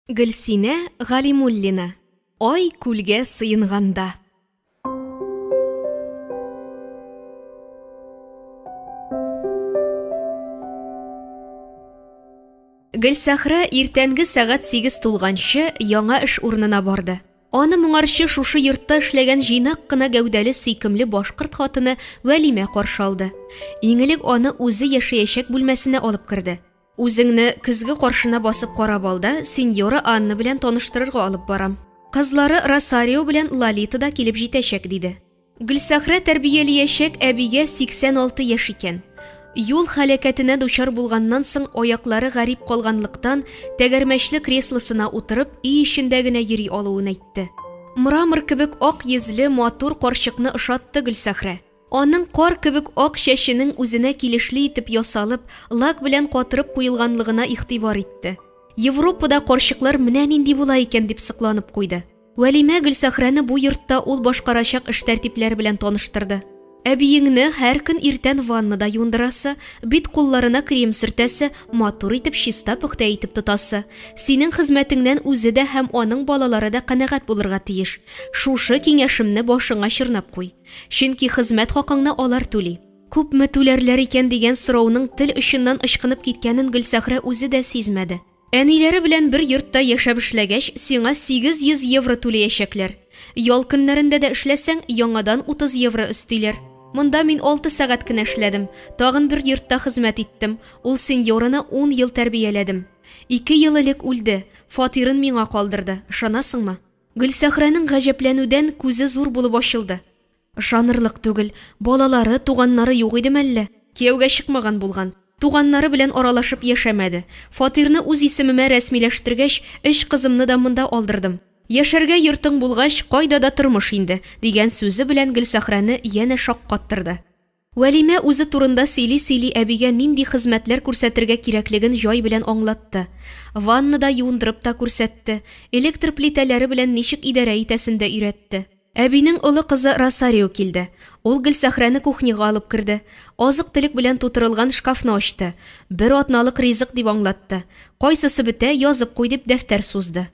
Гөлсинә Галимуллина. Ой күлгә сыйынғанда. Гөлсәхрә иртәнге сәгать 8 тулганчы яңа эш урынына барды. Аны моңарчы шушы йортта эшләгән җыйнак кына гәүдәле сөйкемле башкорт хатыны Вәлимә каршы алды. Иңелек аны үзе яшәячәк бүлмәсенә алып керде. Үзеңне көзге каршына басып карап алда, сеньора Анна белән таныштырырга алып барам. Кызлары Росарио белән Лолита да килеп җитәчәк диде. Гөлсәхрә тәрбияләячәк әбигә 86 яшь икән. Юл һәлакәтенә дучар булганнан соң аяклары гарип калганлыктан тәгәрмәчле креслосына утырып өй эчендә генә йөри алуын әйтте. Мрамор кебек ак йөзле матур карчыкны ошатты Гөлсәхрә. Аның кар кебек ак чәченең үзенә килешле итеп ясалып, лак белән катырып куелганлыгына игътибар итте. Европада карчыклар менә нинди була икән дип сыкланып куйды. Вәлимә Гөлсәхрәне бу йортта ул башкарачак эш тәртипләре белән таныштырды. Әбиеңне һәр көн иртән ваннада юндырасы, бит кулларына крем сөртәсе, матур итеп чиста пөхтә итеп тотасы. Синең хезмәтеңнән үзе дә һәм аның балалары да канәгать булырга тиеш. Шушы киңәшемне башыңа чырнап куй. Чөнки хезмәт хакыңны алар түли. Күпме түләрләр икән дигән сорауның тел очыннан ычкынып киткәнен Гөлсәхрә үзе дә сизмәде. Әниләре белән бер йортта яшәп эшләгәч, сиңа 800 евро түләячәкләр. Ял көннәрендә дә эшләсәң, яңадан 30 евро өстиләр. Монда мин 6 сәгать кенә эшләдем. Тагын бер йортта хезмәт иттем. Ул сеньораны 10 ел тәрбияләдем. 2 ел элек үлде. Фатирын миңа калдырды. Ышанасыңмы? Гөлсәхрәнең гаҗәпләнүдән күзе зур булып ачылды. Ышанырлык түгел. Балалары, туганнары юк иде мәллә. Кияүгә чыкмаган булган. Туганнары белән аралашып яшәмәде. Фатирны үз исемемә рәсмиләштергәч, эш кызымны да монда алдырдым. Яшәргә йортың булгач, кайда да тормыш инде, дигән сүзе белән Гөлсәхрәне янә шаккаттырды. Вәлимә үзе турында сөйли-сөйли әбигә нинди хезмәтләр күрсәтергә кирәклеген җай белән аңлатты. Ваннада юындырып та күрсәтте, электр плитәләре белән ничек идарә итәсен дә өйрәтте. Әбинең олы кызы Росарио килде. Ул Гөлсәхрәне кухняга алып керде. Азык-төлек белән тутырылган шкафны ачты. Бер атналык ризык дип аңлатты. Кайсысы бетә, язып куй дип дәфтәр сузды.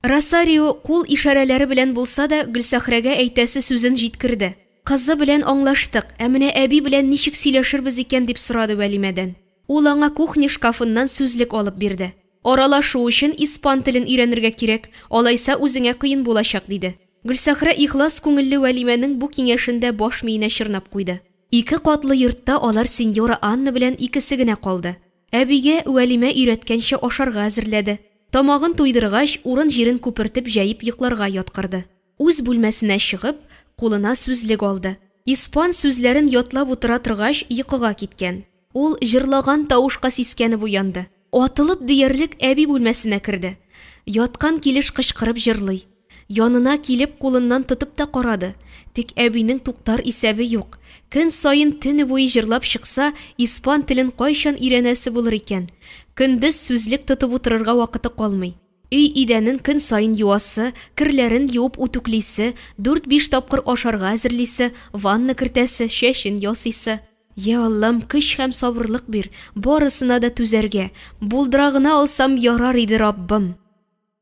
Росарио кул ишарәләре белән булса да Гөлсәхрәгә әйтәсе сүзен җиткерде. Кызы белән аңлаштык, ә менә әби белән ничек сөйләшербез икән дип сорады Вәлимәдән. Ул аңа кухня шкафыннан сүзлек алып бирде. Аралашу өчен испан телен өйрәнергә кирәк, алайса үзеңә кыен булачак диде. Гөлсәхрә ихлас күңелле Вәлимәнең бу киңәшендә баш миенә чырнап куйды. 2 катлы йортта алар сеньора Анна белән икесе генә калды. Әбигә Вәлимә өйрәткәнчә ашарга әзерләде. Тамагын туйдыргач, урын җирен күпертеп җәеп йокларга яткырды. Үз бүлмәсенә чыгып, кулына сүзлек алды. Испан сүзләрен ятлап утыра торгач, йокыга киткән. Ул җырлаган тавышка сискәнеп уянды. Атылып диярлек әби бүлмәсенә керде. Яткан килеш кычкырып җырлый. Янына килеп кулыннан тотып та карады. Тик әбинең туктар исәбе юк. Көн сайын төне буе җырлап чыкса, испан телен кайчан өйрәнәсе булыр икән. Көндез сүзлек тотып утырырга вакыты калмый. Өй идәнен көн сайын юасы, кирләрен юып үтүклисе, 4-5 тапкыр ашарга әзерлисе, ванна кертәсе, чәчен ясыйсы. Я Аллам, көч һәм сабырлык бир, барысына да түзәргә. Булдырагына алсам ярар иде Раббым.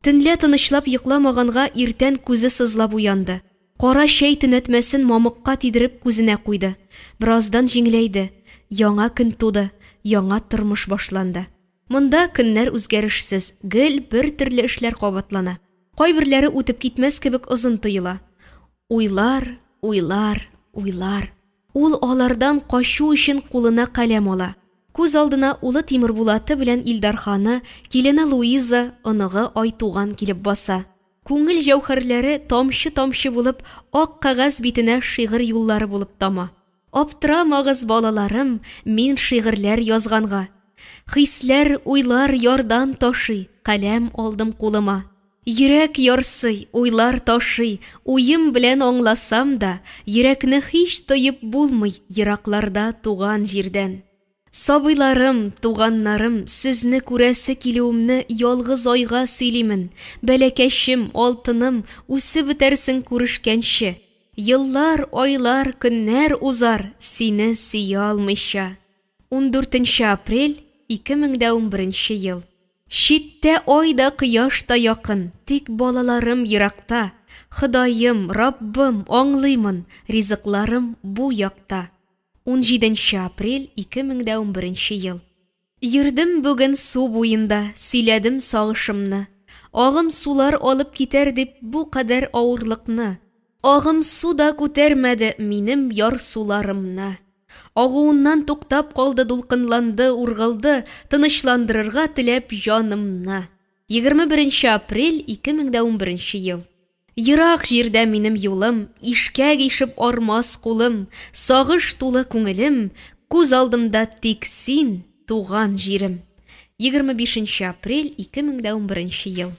Төнлә тынычлап йокламаганга иртән күзе сызлап уянды. Кара чәй төнәтмәсен мамыкка тидереп күзенә куйды. Бираздан җиңләйде. Яңа көн туды, яңа тормыш башланды. Монда көннәр үзгәрешсез, гел бер төрле эшләр кабатлана. Кайберләре үтеп китмәс кебек озын тоела. Уйлар, уйлар, уйлар. Ул алардан качу өчен кулына каләм ала. Күз алдына улы Тимер Булаты белән Илдарханы, килене Луиза, оныгы Айтуган килеп баса. Күңел җәүһәрләре тамчы-тамчы булып, ак кагаз битенә шигырь юллары булып тама. Аптырамагыз балаларым, мин шигырьләр язганга. Хисләр, уйлар ярдан ташый, каләм алдым кулыма. Йөрәк ярсый, уйлар ташый, уем белән аңласам да, йөрәкне һич тоеп булмый еракларда туган җирдән. Сабыйларым, туганнарым, сезне күрәсе килүемне ялгыз айга сөйлимен. Бәләкәчем, алтыным, үсеп бетәрсең күрешкәнче. Еллар, айлар, көннәр узар, сине сөя алмыйча. 14 апрель 2011 ел. Шиттә ай да кояш та якын, тик балаларым еракта. Ходаем, Раббым, аңлыймын, ризыкларым бу якта. 17 апрель 2011 ел. Йөрдем бүген су буенда, сөйләдем сагышымны. Агым сулар алып китәр дип бу кадәр авырлыкны. Агым суда күтәрмәде минем яр суларымны. Агуыннан туктап калды, дулкынланды, ургылды, тынычландырырга теләп җанымны. 21 апрель 2011 ел. Йырак җирдә минем юлым, ишкәк ишеп армас кулым, сагыш тулы күңелем, күз алдымда тик син, туган җирем. 25 апрель 2011 ел.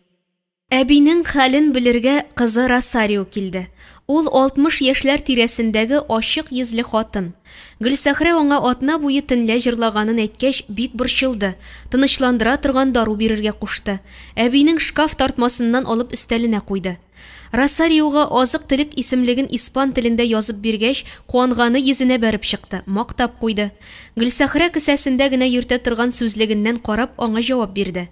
Әбинең хәлен белергә кызы Росарио килде. Ул 60 яшьләр тирәсендәге ачык йөзле хатын. Гөлсәхрә аңа атна буе төнлә җырлаганын әйткәч, бик борчылды. Тынычландыра торган дару бирергә кушты. Әбинең шкаф тартмасыннан алып өстәленә куйды. Росариога азык-төлек исемлеген испан телендә язып биргәч, куанганы йөзенә бәреп чыкты, мактап куйды. Гөлсәхрә кесәсендә генә йөртә торган сүзлегеннән карап аңа җавап бирде.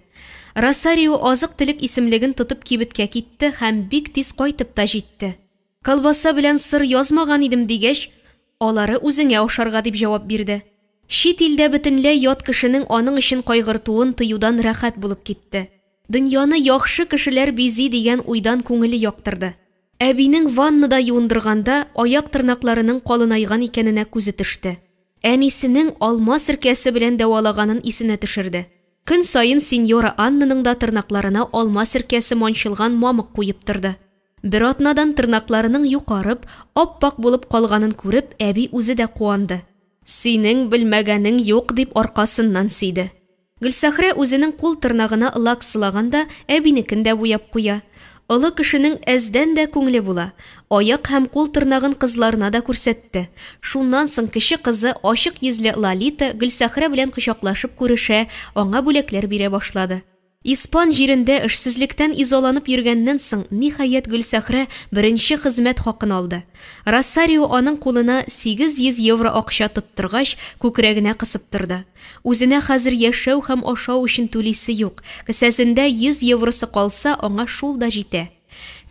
Росарио азык-төлек исемлеген тотып кибеткә китте һәм бик тиз кайтып та җитте. Колбаса белән сыр язмаган идем дигәч, алары үзеңә ашарга дип җавап бирде. Шит илдә бөтенләй ят кешенең аның өчен кайгыртуын тыюдан рәхәт булып китте. Дөньяны яхшы кешеләр бизи дигән уйдан күңеле яктырды. Әбинең ваннада юындырганда аяк тырнакларының калынайган икәненә күзе төште. Әнисенең алма сиркәсе белән дәвалаганын исенә төшерде. Көн сайын сеньора Аннаның да тырнакларына алма сиркәсе манчылган мамык куеп торды. Бер атнадан тырнакларының юқарып, аппак булып калганын күреп, әби үзе дә куанды. Синең белмәгәнең юк дип аркасыннан сөйде. Гөлсәхрә үзенең кул тырнагына лак сылаганда, әбинекен дә буяп куя. Олы кешенең әздән дә күңеле була. Аяк һәм кул тырнагын кызларына да күрсәтте. Шуннан соң кеше кызы ачык йөзле Лолита Гөлсәхрә белән кочаклашып күрешә, аңа бүләкләр бирә башлады. Испан җирендә эшсезлектән изоланып йөргәннән соң, ниһаять Гөлсәхрә беренче хезмәт хакын алды. Росарио аның кулына 800 евро акча тоттыргач, күкрәгенә кысып торды. Үзенә хәзер яшәү һәм ашау өчен түлисе юк. Кесәсендә 100 евросы калса, аңа шул да җитә.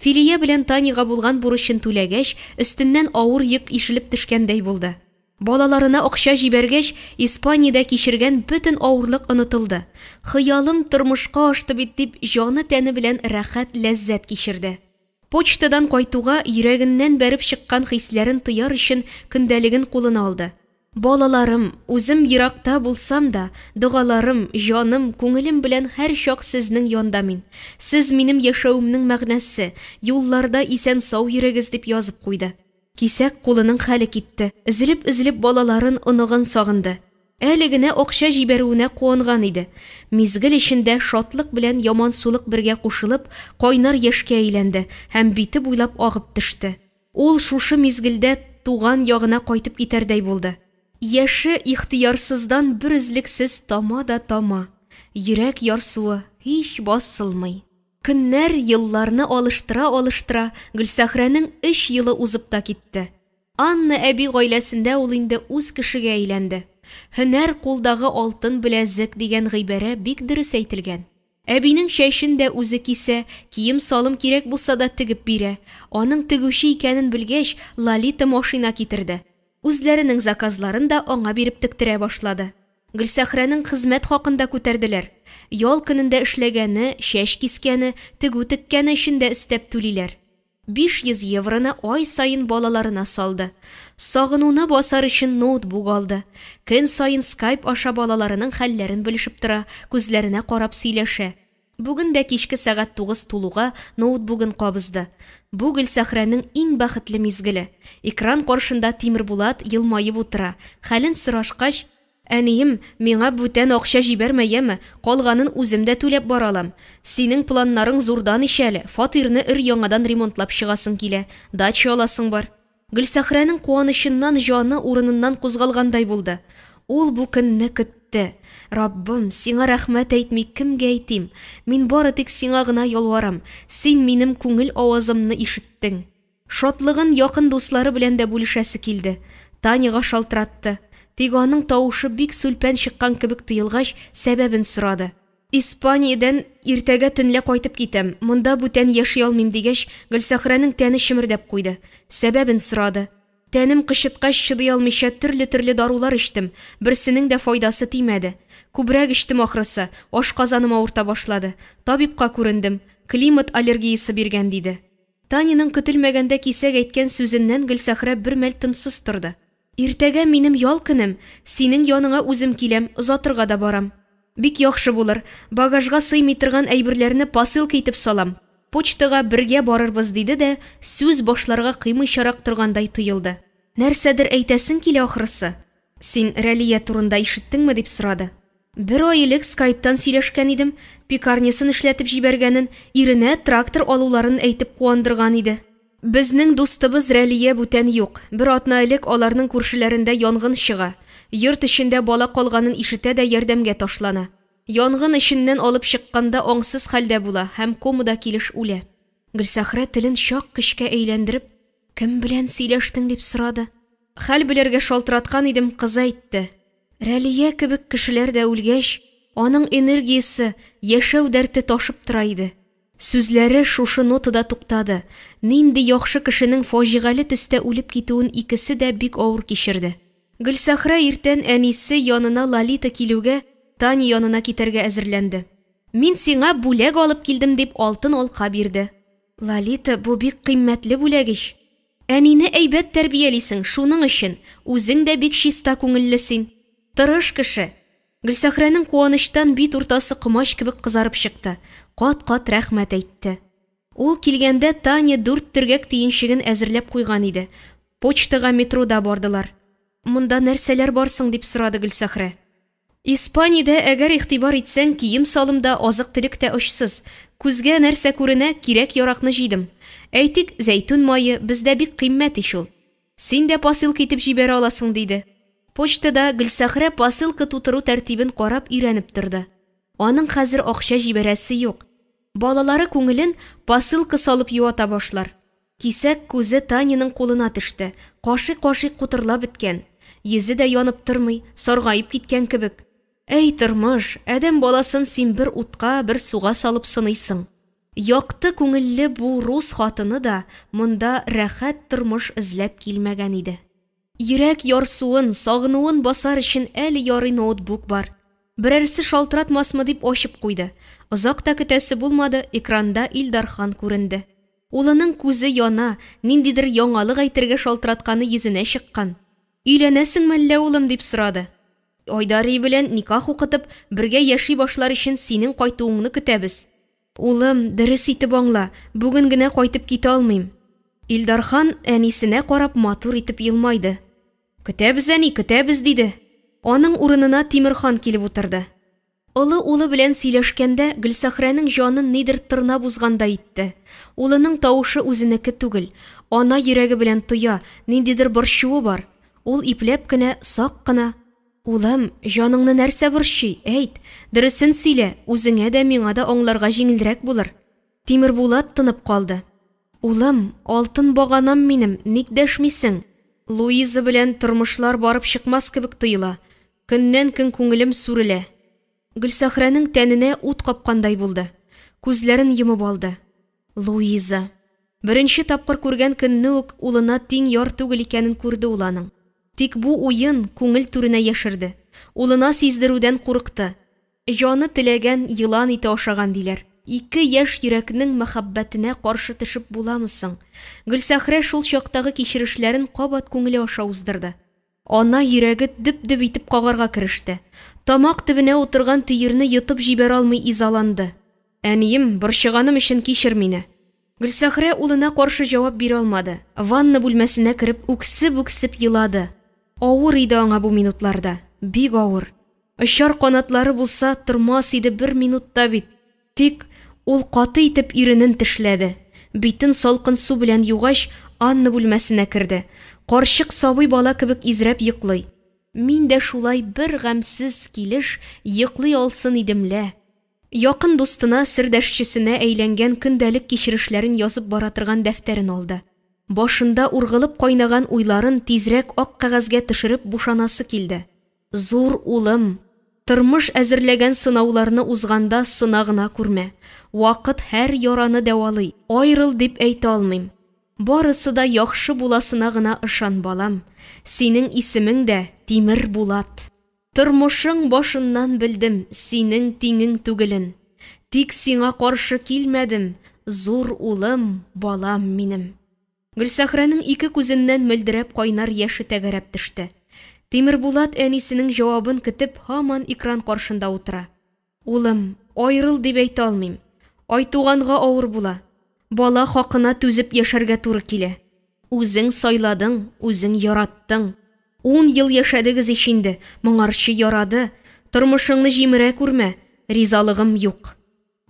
Филия белән Танига булган бурычын түләгәч, өстеннән авыр йөк ишелеп төшкәндәй булды. Балаларына акча җибәргәч, Испаниядә кичергән бөтен авырлык онытылды. Хыялым тормышка ашты бит дип, җаны тәне белән рәхәт, ләззәт кичерде. Почтадан кайтуга йөрәгеннән бәреп чыккан хисләрен тыяр өчен көндәлеген кулына алды. Балаларым, үзем еракта булсам да, дугаларым, җаным, күңелем белән һәр чак сезнең янда мин. Сез минем яшәүемнең мәгънәсе, юлларда исән-сау йөрегез дип язып куйды. Кисәк кулының хәле китте. Üzülеп балаларын оныгын сагынды. Әле генә акча җибәрүенә куанган иде. Мизгел эчендә шатлык белән ямансулык бергә кушылып, кайнар яшькә әйләнде һәм бите буйлап агып төште. Ул шушы мизгелдә туган ягына кайтып китәрдәй булды. Яше ихтыярсыздан бер үзлексез тама да тама. Йөрәк ярсуы һич басылмый. Көннәр елларны алыштыра, Гөлсәхрәнең 3 елы узып та китте. Анна әби гаиләсендә ул инде үз кешегә әйләнде. Һөнәр кулдагы алтын беләзек дигән гыйбәрә бик дөрес әйтелгән. Әбинең чәчен дә үзе кисә, кием салым кирәк булса да тегеп бирә. Аның тегүче икәнен белгәч, Лолита машина китерде. Үзләренең заказларын да аңа биреп тектерә башлады. Гөлсәхрәнең хезмәт хакында күтәрделәр. Ял көнендә эшләгәне, чәч кискәне, тегү теккәне өчен дә өстәп түлиләр. 500 евроны ай сайын балаларына салды. Сагынуына басар өчен ноутбук алды. Көн сайын скайп аша балаларының хәлләрен белешеп тора, күзләренә карап сөйләшә. Бүген дә кичке сәгать 9 тулуга ноутбугын кабызды. Бу Гөлсәхрәнең иң бәхетле мизгеле. Экран каршында Тимер Булат елмаеп утыра. Хәлен сорашкач, «Әнием, миңа бүтән акча җибәрмәйәме? Калганын үзем дә түләп баралам. Синең планнарың зурдан ишәле. Фатирны яңадан ремонтлап чыгасың килә. Дача аласың бар». Гөлсәхрәнең куанычыннан җаны урыныннан кузгалгандай булды. Ул бу көнне көтте. Раббым, сиңа рәхмәт әйтми кемгә әйтим? Мин бары тик сиңа гына ялварам. Син минем күңел авазымны ишеттең. Шатлыгын якын дуслары белән дә бүлешәсе килде. Танига шалтыратты. Тик аның тавышы бик сүлпән чыккан кебек тоелгач, сәбәбен сорады. Испаниядән иртәгә төнлә кайтып китәм. Монда бүтән яши алмыйм дигәч, Гөлсәхрәнең тәне шимердәп куйды. Сәбәбен сорады. Тәнем кычыткач чыдый алмыйча төрле дарулар эчтем. Берсенең дә файдасы тимәде. Күбрәк эчтем ахрысы. Ашказаным авырта башлады. Табибка күрендем. Климат аллергиясе биргән диде. Таниның көтелмәгәндә кисәк әйткән сүзеннән Гөлсәхрә бер мәл тынсыз торды. Иртәгә минем ял көнем. Синең яныңа үзем киләм, озатырга да барам. Бик яхшы булыр. Багажга сыймый торган әйберләрне посылка итеп салам. Почтага бергә барырбыз диде дә, сүз башларга кыймыйчарак торгандай тоелды. Нәрсәдер әйтәсең килә ахрысы. Син Рәлия турында ишеттеңме дип сорады. Бер ай элек скайптан сөйләшкән идем, пекарнясын эшләтеп җибәргәнен, иренә трактор алуларын әйтеп куандырган иде. Безнең дустыбыз Рәлия бүтән юк. Бер атна элек аларның күршеләрендә янгын чыга. Йорт эчендә бала калганын ишетә дә ярдәмгә ташлана. Янгын эченнән алып чыкканда аңсыз хәлдә була һәм комада килеш үлә. Гөлсәхрә телен чак көчкә әйләндереп, кем белән сөйләштең дип сорады. Хәл белергә шалтыраткан идем, кыз әйтте. Рәлия кебек кешеләр дә үлгәч, аның энергиясе, яшәү дәрте ташып тора иде. Сүзләре шушы нотада туктады. Нинди яхшы кешенең фаҗигале төстә үлеп китүен икесе дә бик авыр кичерде. Гөлсәхрә иртән әнисе янына Лолита килүгә, Тани янына китәргә әзерләнде. Мин сиңа бүләк алып килдем дип алтын алка бирде. Лолита, бу бик кыйммәтле бүләгеш. Әнине әйбәт тәрбиялисең, шуның өчен үзең дә бик чиста күңеллесең. Тырыш кеше. Гөлсәхрәнең куаныштан бит уртасы кымач кебек кызарып чыкты. Кат-кат рәхмәт әйтте. Ул килгәндә Таня 4 төргәк тиенчеген әзерләп куйган иде. Почтага метрода бардылар. Монда нәрсәләр барсың дип сорады Гөлсәхрә. Испаниядә әгәр игътибар итсәң, кием салымда азык-төлек тә очсыз. Күзгә нәрсә күренә, кирәк яракны җыйдым. Әйтик, зәйтүн майы бездә бик кыйммәт иш ул. Син дә посылка итеп җибәрә аласың диде. Почтада Гөлсәхрә посылка тутыру тәртибен карап өйрәнеп торды. Аның хәзер акча җибәрәсе юк. Балалары күңелен посылка салып юата башлар. Кисәк күзе Таниның кулына төште. Кашый-кашый кутырлап беткән. Йөзе дә янып тормый, саргаеп киткән кебек. Әй тормыш, адәм баласын син бер утка, бер суга салып сыныйсың. Якты күңелле бу рус хатыны да монда рәхәт тормыш эзләп килмәгән иде. Йөрәк ярсуын, сагынуын басар өчен әле ярый ноутбук бар. Берәрсе шалтыратмасмы дип ачып куйды. Озак та көтәсе булмады, экранда Илдархан күренде. Улының күзе яна, ниндидер яңалык әйтергә шалтыратканы йөзенә чыккан. Өйләнәсеңме әллә улым дип сорады. Айдари белән никах укытып, бергә яши башлар өчен синең кайтуыңны көтәбез. Улым, дөрес итеп аңла, бүген генә кайтып китә алмыйм. Илдархан әнисенә карап матур итеп елмайды. Көтәбез әни, көтәбез диде. Аның урынына Тимерхан килеп утырды. Улы улы белән сөйләшкәндә Гөлсәхрәнең җанын нидер тырнап узганда итте. Улының тавышы үзенеке түгел. Ана йөрәге белән тоя, ниндидер борчуы бар. Ул ипләп кенә, сак кына: "Улым, җаныңны нәрсә борчый? Әйт, дөресен сөйлә, үзеңә дә миңа да аңларга җиңелрәк булыр." Тимербулат тынып калды. "Улым, алтын баганам минем, ник дәшмисең? Луиза белән тормышлар барып чыкмас кебек тоела. Көннән-көн күңелем сүрелә." Гөлсәхрәнең тәненә ут капкандай булды. Күзләрен йомып алды. Луиза. Беренче тапкыр күргән көнне үк улына тиң яр түгел икәнен күрде ул аның. Тик бу уен күңел түренә яшерде. Улына сиздерүдән курыкты. Җаны теләгән йылан ите ашаган диләр. 2 яшь йөрәкнең мәхәббәтенә каршы төшеп буламы соң? Гөлсәхрә шул чактагы кичерешләрен кабат күңеле аша уздырды. Ана йөрәге дөп-дөп итеп кагарга кереште. Тамак төбенә утырган төерне йотып җибәрә алмый изаланды. "Әнием, борчыганым өчен кичер мине." Гөлсәхрә улына каршы җавап бирә алмады. Ванна бүлмәсенә кереп үксеп елады. Авыр иде аңа бу минутларда, бик авыр. Очар канатлары булса тормас иде 1 минутта бит. Тик ул каты итеп иренен тешләде. Битен салкын су белән югач, Анна бүлмәсенә керде. Карчык сабый бала кебек изрәп йоклый. "Мин дә шулай бер гамсез килеш йоклый алсын идемле." Якын дустына, сердәшчесенә әйләнгән көндәлек кичерешләрен язып бара торган дәфтәрен алды. Башында ургылып кайнаган уйларын тизрәк ак кәгазьгә төшереп бушанасы килде. "Зур улым, Тормыш әзерләгән сынауларны узганда сынагына күрмә. Вакыт һәр яраны дәвалый. Айрыл дип әйтә алмыйм. Барысы да яхшы буласына гына ышан балам. Синең исемең дә Тимер Булат. Тормышың башыннан белдем, синең тиңең түгелен. Тик сиңа каршы килмәдем, зур улым, балам минем. Гөлсәхрәнең ике күзеннән мөлдерәп кайнар яше тәгәрәп төште. Тимер Булат әнисенең җавабын көтеп һаман экран каршында утыра. Улым, айрыл дип әйтә алмыйм. Айтуганга авыр була. Бала хакына түзеп яшәргә туры килә. Үзең сайладың, үзең яраттың. 10 ел яшәдегез ичинде, моңарчы ярады. Тормышыңны җимерә күрмә, ризалыгым юк.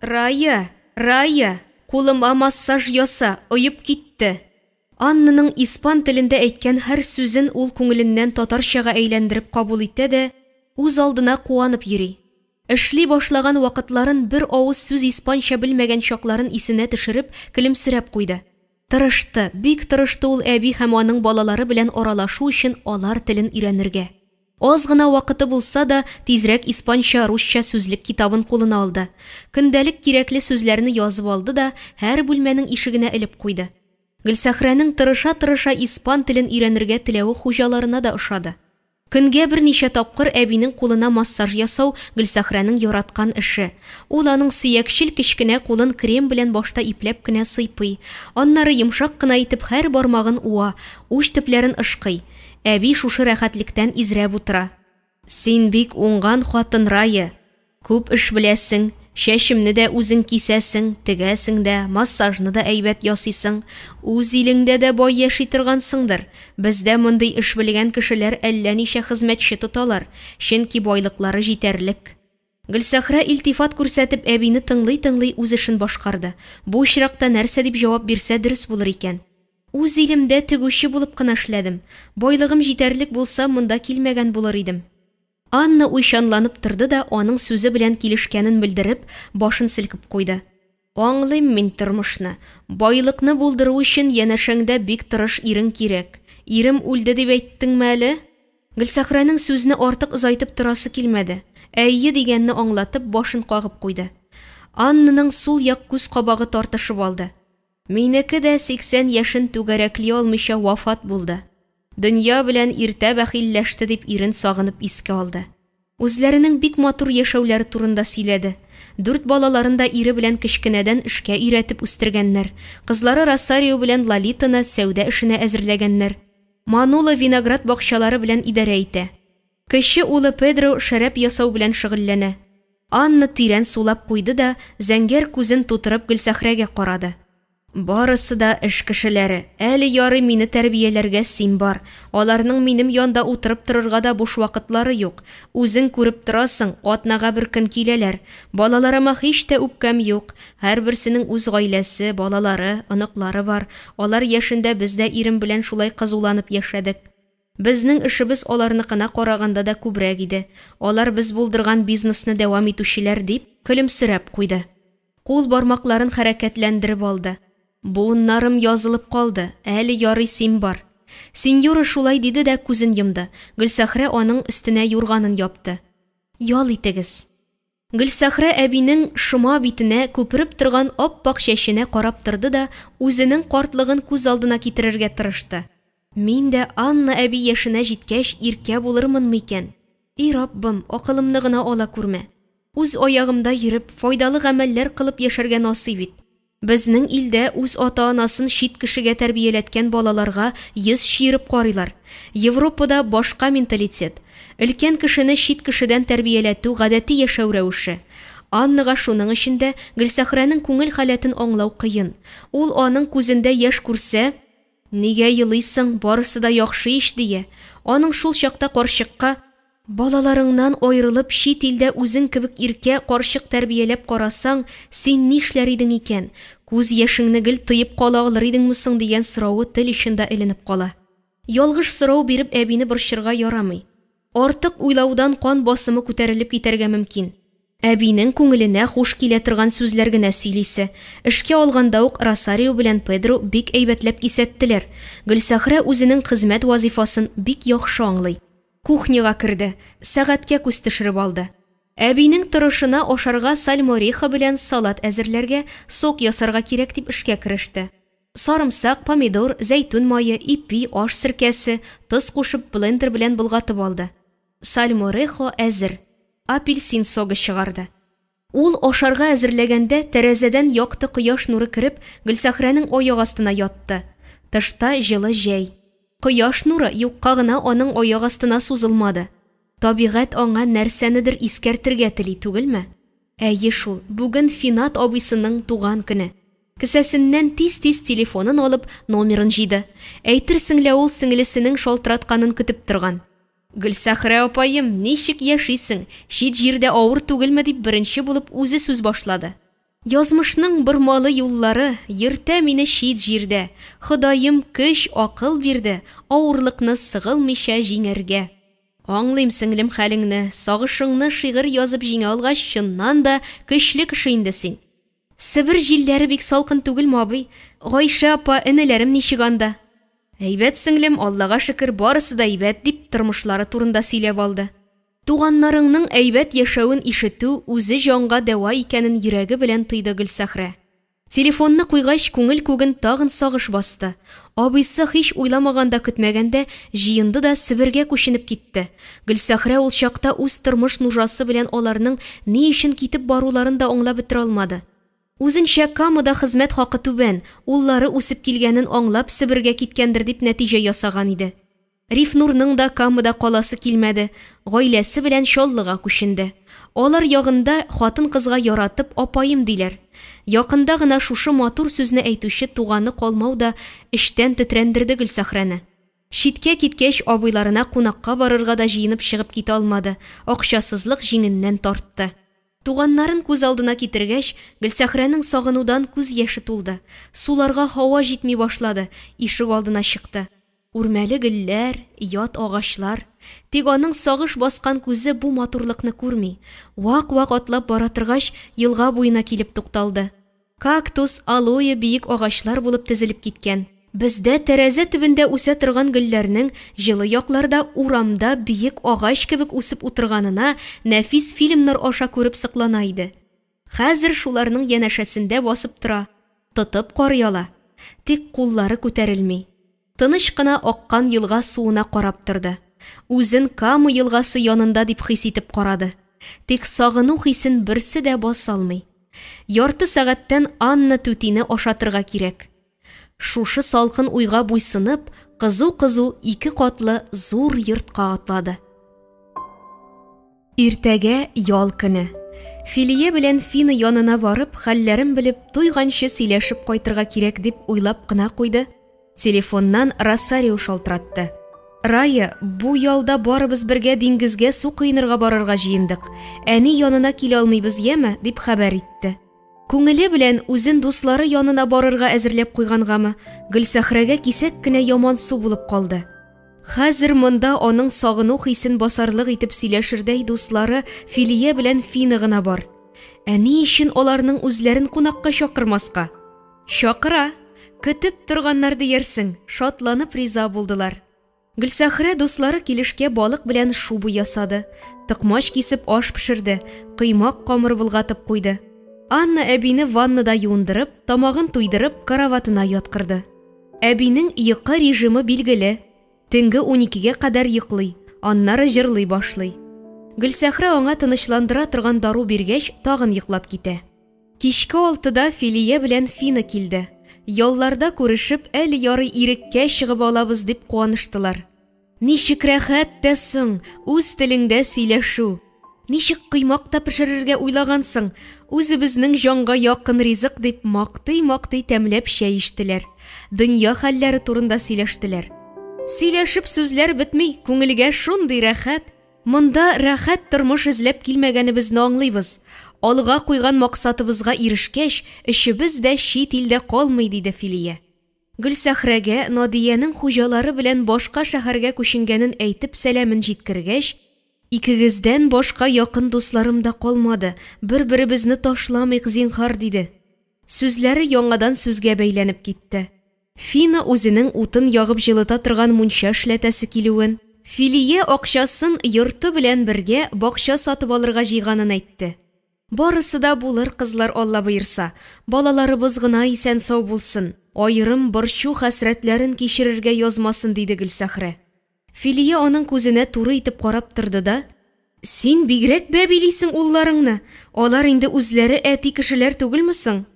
Рая, кулыма массаж яса, оеп китте. Аннаның испан телендә әйткән һәр сүзен ул күңеленнән татарчага әйләндереп кабул итә дә, үз алдына куанып йөри. Эшли башлаган вакытларын бер авыз сүз испанча белмәгән чакларын исенә төшереп, көлемсерәп куйды. Тырышты, бик тырышты ул әби һәм аның балалары белән аралашу өчен алар телен өйрәнергә. Аз гына вакыты булса да, тизрәк испанча, русча сүзлек китабын кулына алды. Көндәлек кирәкле сүзләрне язып алды да, һәр бүлмәнең ишегенә элеп куйды. Гөлсәхрәнең тырыша-тырыша испан телен өйрәнергә теләве хуҗаларына да ошады. Көнгә берничә тапкыр әбинең кулына массаж ясау Гөлсәхрәнең яраткан эше. Ул аның сөякчел кечкенә кулын крем белән башта ипләп кенә сыйпый. Аннары йомшак кына итеп һәр бармагын уа, уч төпләрен ышкый. Әби шушы рәхәтлектән изрәп утыра. Син бик уңган хатын, Рая. Күп эш беләсең. Шәшемне дә үзең кисәсең, тегәсең дә, массажны да әйбәт ясыйсың. Үз илеңдә дә бай яши торгансыңдыр. Бездә мондый эш белгән кешеләр әллә ничә хезмәтче тоталар, чөнки байлыклары җитәрлек. Гөлсәхрә илтифат күрсәтеп әбине тыңлый-тыңлый үз эшен башкарды. Бу очракта нәрсә дип җавап бирсә дөрес булыр икән. Үз илемдә тегүче булып кына эшләдем. Байлыгым җитәрлек булса, монда килмәгән булыр идем. Анна уйшанланып торды да, аның сүзе белән килешкәнен белдереп, башын селкеп куйды. Аңлыйм мин тормышны. Байлыкны булдыру өчен янәшәңдә бик тырыш ирең кирәк. Ирем үлде дип әйттеңме әле? Гөлсәхрәнең сүзне артык озайтып торасы килмәде. Әйе дигәнне аңлатып башын кагып куйды. Аннаның сул як күз кабагы тартышып алды. Минеке дә 80 яшен түгәрәкли алмыйча вафат булды. Дөнья белән иртә бәхилләште дип ирен сагынып искә алды. Үзләренең бик матур яшәүләре турында сөйләде. 4 балаларын да ире белән кечкенәдән эшкә өйрәтеп үстергәннәр. Кызлары Росарио белән Лолитаны сәүдә эшенә әзерләгәннәр. Манула виноград бакчалары белән идарә итә. Кече улы Педро шәраб ясау белән шөгыльләнә. Анна тирән сулап куйды да, зәңгәр күзен тутырып Гөлсәхрәгә карады. Барысы да эш кешеләре. Әле ярый мине тәрбияләргә син бар. Аларның минем янда утырып торырга да буш вакытлары юк. Үзең күреп торасың, атнага бер көн киләләр. Балаларыма һич тә үпкәм юк. Һәрберсенең үз гаиләсе, балалары, оныклары бар. Алар яшендә без дә ирем белән шулай кызуланып яшәдек. Безнең эшебез аларныкына караганда да күбрәк иде. Алар без булдырган бизнесны дәвам итүчеләр дип көлемсерәп куйды. Кул бармакларын хәрәкәтләндереп алды. Буыннарым язылып калды, әле ярый син бар. Сеньора шулай диде дә күзен йомды. Гөлсәхрә аның өстенә юрганын япты. Ял итегез. Гөлсәхрә әбинең шома битенә күпереп торган ап-пак чәченә карап торды да, үзенең картлыгын күз алдына китерергә тырышты. Мин дә Анна әби яшенә җиткәч иркә булырмын микән? И Раббым, акылымны гына ала күрмә. Үз аягымда йөреп, файдалы гамәлләр кылып яшәргә насыйп ит. Безнең илдә үз ата-анасын чит кешегә тәрбияләткән балаларга йөз чиереп карыйлар. Европада башка менталитет. Өлкән кешене чит кешедән тәрбияләтү гадәти яшәү рәвеше. Аннага шуның эчендә Гөлсәхрәнең күңел халәтен аңлау кыен. Ул аның күзендә яшь күрсә, нигә елыйсың, барысы да яхшы иш дия. Аның шул чакта карчыкка балаларыңнан айрылып чит илдә үзең кебек иркә карчык тәрбияләп карасаң, син нишләр идең икән? Күз яшеңне гел тыеп кала алыр идеңме соң дигән соравы тел ичендә эленеп кала. Ялгыш сорау биреп әбине борчырга ярамый. Артык уйлаудан кан басымы күтәрелеп китәргә мөмкин. Әбинең күңеленә хуш килә торган сүзләр генә сөйлисе. Эшкә алганда ук Росарио белән Педро бик әйбәтләп кисәттеләр. Гөлсәхрә үзенең хезмәт вазифасын бик яхшы аңлый. Кухняга керде, сәгатькә күз төшереп алды. Әбинең торышына ашарга сальмориха белән салат әзерләргә, сок ясарга кирәк дип эшкә кереште. Сарымсак, помидор, зәйтүн майы, ипи, аш сиркәсе, тоз кушып блендер белән булгатып алды. Сальморихо әзер. Апельсин согы чыгарды. Ул ашарга әзерләгәндә тәрәзәдән якты кояш нуры кереп, Гөлсәхрәнең аяк астына ятты. Тышта җылы җәй. Кояш нуры юкка гына аның аяк астына сузылмады. Табигать аңа нәрсәнедер искәртергә тели түгелме? Әйе шул, бүген Финат абыйсының туган көне. Кесәсеннән тиз-тиз телефонын алып, номерын җыйды. Әйтерсең лә ул сеңлесенең шалтыратканын көтеп торган. Гөлсәхрә апайым, ничек яшисең? Шит җирдә авыр түгелме дип беренче булып үзе сүз башлады. Язмышның бормалы юллары, йөртә мине шит җирдә. Ходаем көч, акыл бирде, авырлыкны сыгылмыйча җиңәргә. Аңлыйм сеңлем хәлеңне, сагышыңны шигырь язып җиңә алгач, чыннан да көчле кеше инде син. Себер җилләре бик салкын түгелме, абый? Гайша апа, энеләрем ничек анда? Әйбәт сеңлем, Аллага шөкер, барысы да әйбәт дип тормышлары турында сөйләп алды. Туганнарыңның әйбәт яшәвен ишетү үзе җанга дәва икәнен йөрәге белән тойды Гөлсәхрә. Телефонны куйгач, күңел күген тагын сагыш басты. Абыйсы һич уйламаганда, көтмәгәндә җыенды да Себергә күченеп китте. Гөлсәхрә ул чакта үз тормыш нужасы белән аларның ни өчен китеп баруларын да аңлап бетерә алмады. Үзенчә Камада хезмәт хакы түбән, уллары үсеп килгәнен аңлап Себергә киткәндер дип нәтиҗә ясаган иде. Рифнурның да Камада каласы килмәде, гаиләсе белән Чаллыга күченде. Алар ягында хатын кызга яратып апайым диләр. Якында гына шушы матур сүзне әйтүче туганы калмау да эштән тетрәндерде Гөлсәхрәне. Шиткә киткәч, абыйларына кунакка барырга да җыенып чыгып китә алмады. Акчасызлык җиңеннән тартты. Туганнарын күз алдына китергәч, Гөлсәхрәнең сагынудан күз яше тулды. Суларга һава җитми башлады, ишек алдына чыкты. Үрмәле гөлләр, ят агачлар. Тик аның сагыш баскан күзе бу матурлыкны күрми. Вак-вак атлап бара торгач, елга буена килеп тукталды. Кактус, алоэ биек агачлар булып тезелеп киткән. Бездә тәрәзә төбендә үсә торган гөлләрнең җылы якларда, урамда биек агач кебек үсеп утырганына нәфис фильмнар аша күреп сыклана иде. Хәзер шуларның янәшәсендә басып тора, тотып карыяла. Тик куллары күтәрелми. Тыныч кына аккан елга суына карап торды. Үзен Кама елгасы янында дип хис итеп карады. Тик сагыну хисен берсе дә баса алмый. Ярты сәгатьтән Анна түтине ашатырга кирәк. Шушы салкын уйга буйсынып, кызу-кызу 2 катлы зур йортка атлады. Иртәгә ял көне. Филия белән Фина янына барып, хәлләрен белеп, туйганчы сөйләшеп кайтырга кирәк дип уйлап кына куйды. Телефоннан Росарио шалтыратты. Рая, бу ялда барыбыз бергә диңгезгә су кыйнырга барырга җыендык. Әни янына килә алмыйбыз, яме, дип хәбәр итте. Күңеле белән үзен дуслары янына барырга әзерләп куйгангамы, Гөлсәхрәгә кисәк кенә яман су булып калды. Хәзер монда аның сагыну хисен басарлык итеп сөйләшердәй дуслары Филия белән Фина гына бар. Әни өчен аларның үзләрен кунакка чакырмаска? Чакыра. Көтеп торганнар диярсең, шатланып риза булдылар. Гөлсәхрә дуслары килешкә балык белән шубу ясады. Тыкмач кисеп аш пешерде, кыймак камыр булгатып куйды. Анна әбине ваннада юындырып, тамагын туйдырып, караватына яткырды. Әбинең йокы режимы билгеле. Төнге 12-гә кадәр йоклый, аннары җырлый башлый. Гөлсәхрә аңа тынычландыра торган дару биргәч, тагын йоклап китә. Кичке 6-да Филия белән Фина килде. Ялларда күрешеп, әле ярый иреккә чыгып алабыз дип куаныштылар. Ничек рәхәт тә соң, үз телеңдә сөйләшү. Ничек кыймакта пешерергә уйлагансың, үзебезнең җанга якын ризык дип мактый-мактый тәмләп чәй иштеләр. Дөнья хәлләре турында сөйләштеләр. Сөйләшеп сүзләр бетми, күңелгә шундый рәхәт. Монда рәхәт тормыш эзләп килмәгәнебезне аңлыйбыз. Алга куйган максатыбызга ирешкәч, эшебез дә чит илдә калмый, диде Филия. Гөлсәхрәгә Надиянең хуҗалары белән башка шәһәргә күченгәнен әйтеп сәламен җиткергәч, икегездән башка якын дусларым да калмады, бер-беребезне ташламыйк зинһар, диде. Сүзләре яңадан сүзгә бәйләнеп китте. Фина үзенең утын ягып җылыта торган мунча эшләтәсе килүен, Филия акчасын йорты белән бергә бакча сатып алырга җыйганын әйтте. Барысы да булыр, кызлар, Алла боерса. Балаларыбыз гына исән сау булсын. Айрым борчу хәсрәтләрен кичерергә язмасын, диде Гөлсәхрә. Филия аның күзенә туры итеп карап торды да: "Син бигрәк бәбилисең улларыңны. Алар инде үзләре әти кешеләр түгелме соң?"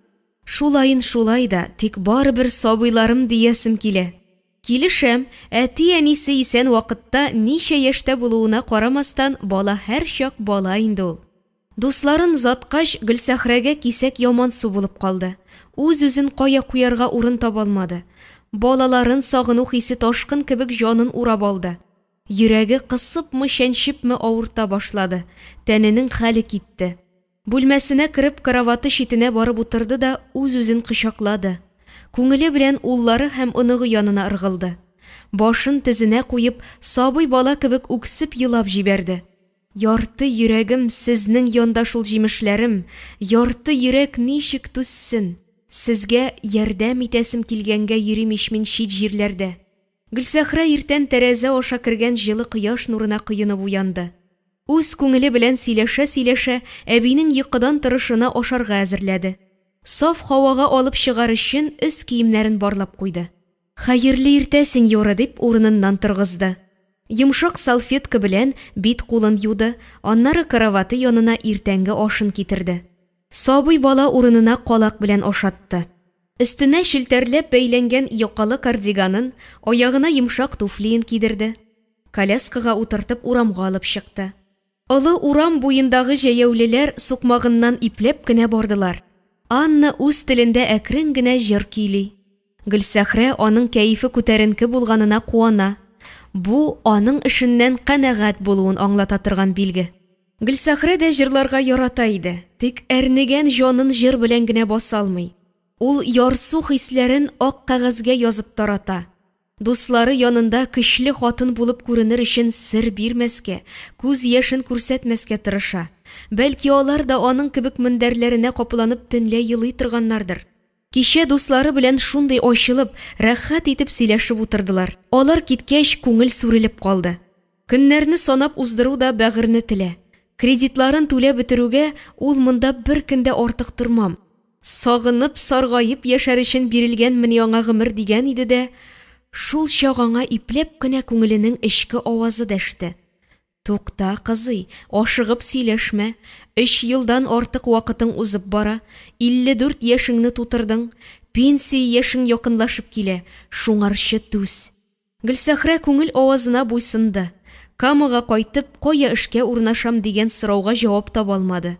"Шулайын шулай да, тик барыбер сабыйларым диясем килә." "Килешәм, әти-әнисе исән вакытта ничә яшьтә булуына карамастан, бала һәр чак бала инде ул." Дусларын заткач, Гөлсәхрәгә кисәк яман су булып калды. Үз-үзен кая куярга урын таба алмады. Балаларын сагыну хисе ташкын кебек җанын урап алды. Йөрәге кысыпмы, чәнчепме авырта башлады. Тәненең хәле китте. Бүлмәсенә кереп, караваты читенә барып утырды да үз-үзен кочаклады. Күңеле белән уллары һәм оныгы янына ыргылды. Башын тезенә куеп, сабый бала кебек үксеп елап җибәрде. "Ярты йөрәгем сезнең янда шул җимешләрем, ярты йөрәк ничек түссен? Сезгә ярдәм итәсем килгәнгә йөримиш мин чит җирләрдә." Гөлсәхрә иртән тәрәзә аша кергән җылы кояш нурына кыенып уянды. Үз күңеле белән сөйләшә-сөйләшә, әбинең йокыдан торышына ашарга әзерләде. Саф һавага алып чыгар өчен өс киемнәрен барлап куйды. "Хәерле иртә, сеньора", дип урыныннан торгызды. Йомшак салфетка белән бит кулын юды, аннары караваты янына иртәнге ашын китерде. Сабый бала урынына калак белән ашатты. Өстенә шелтәрләп бәйләнгән якалы кардиганын, аягына йомшак туфлиен кидерде. Коляскага утыртып урамга алып чыкты. Олы урам буендагы җәяүлеләр сукмагыннан ипләп кенә бардылар. Анна үз телендә әкрен генә җыр көйли. Гөлсәхрә аның кәефе күтәренке булганына куана. Бу аның эшеннән канәгать булуын аңлата торган билге. Гөлсәхрә дә җырларга ярата иде, тик әрнегән җанын җыр белән генә баса алмый. Ул ярсу хисләрен ак кәгазьгә язып тарата. Дуслары янында көчле хатын булып күренер өчен сер бирмәскә, күз яшен күрсәтмәскә тырыша. Бәлки алар да аның кебек мендәрләренә капыланып төнлә елый торганнардыр. Кичә дуслары белән шундый ачылып, рәхәт итеп сөйләшеп утырдылар. Алар киткәч, күңел сүрелеп калды. Көннәрне санап уздыру да бәгырне телә. Кредитларын түләп бетерүгә ул монда бер көндә артык тормам. Сагынып, саргаеп яшәр өчен бирелгән мен яңа гомер дигән иде дә, шул чагаңа ипләп кенә күңеленең эчке авазы дәште. "Тукта, кызый, ашыгып сөйләшмә. 3 елдан артык вакытың узып бара. 54 яшеңне тутырдың. Пенсия яшең якынлашып килә. Шуңарчы түз." Гөлсәхрә күңел авазына буйсынды. Камага кайтып, кая эшкә урнашам дигән сорауга җавап таба алмады.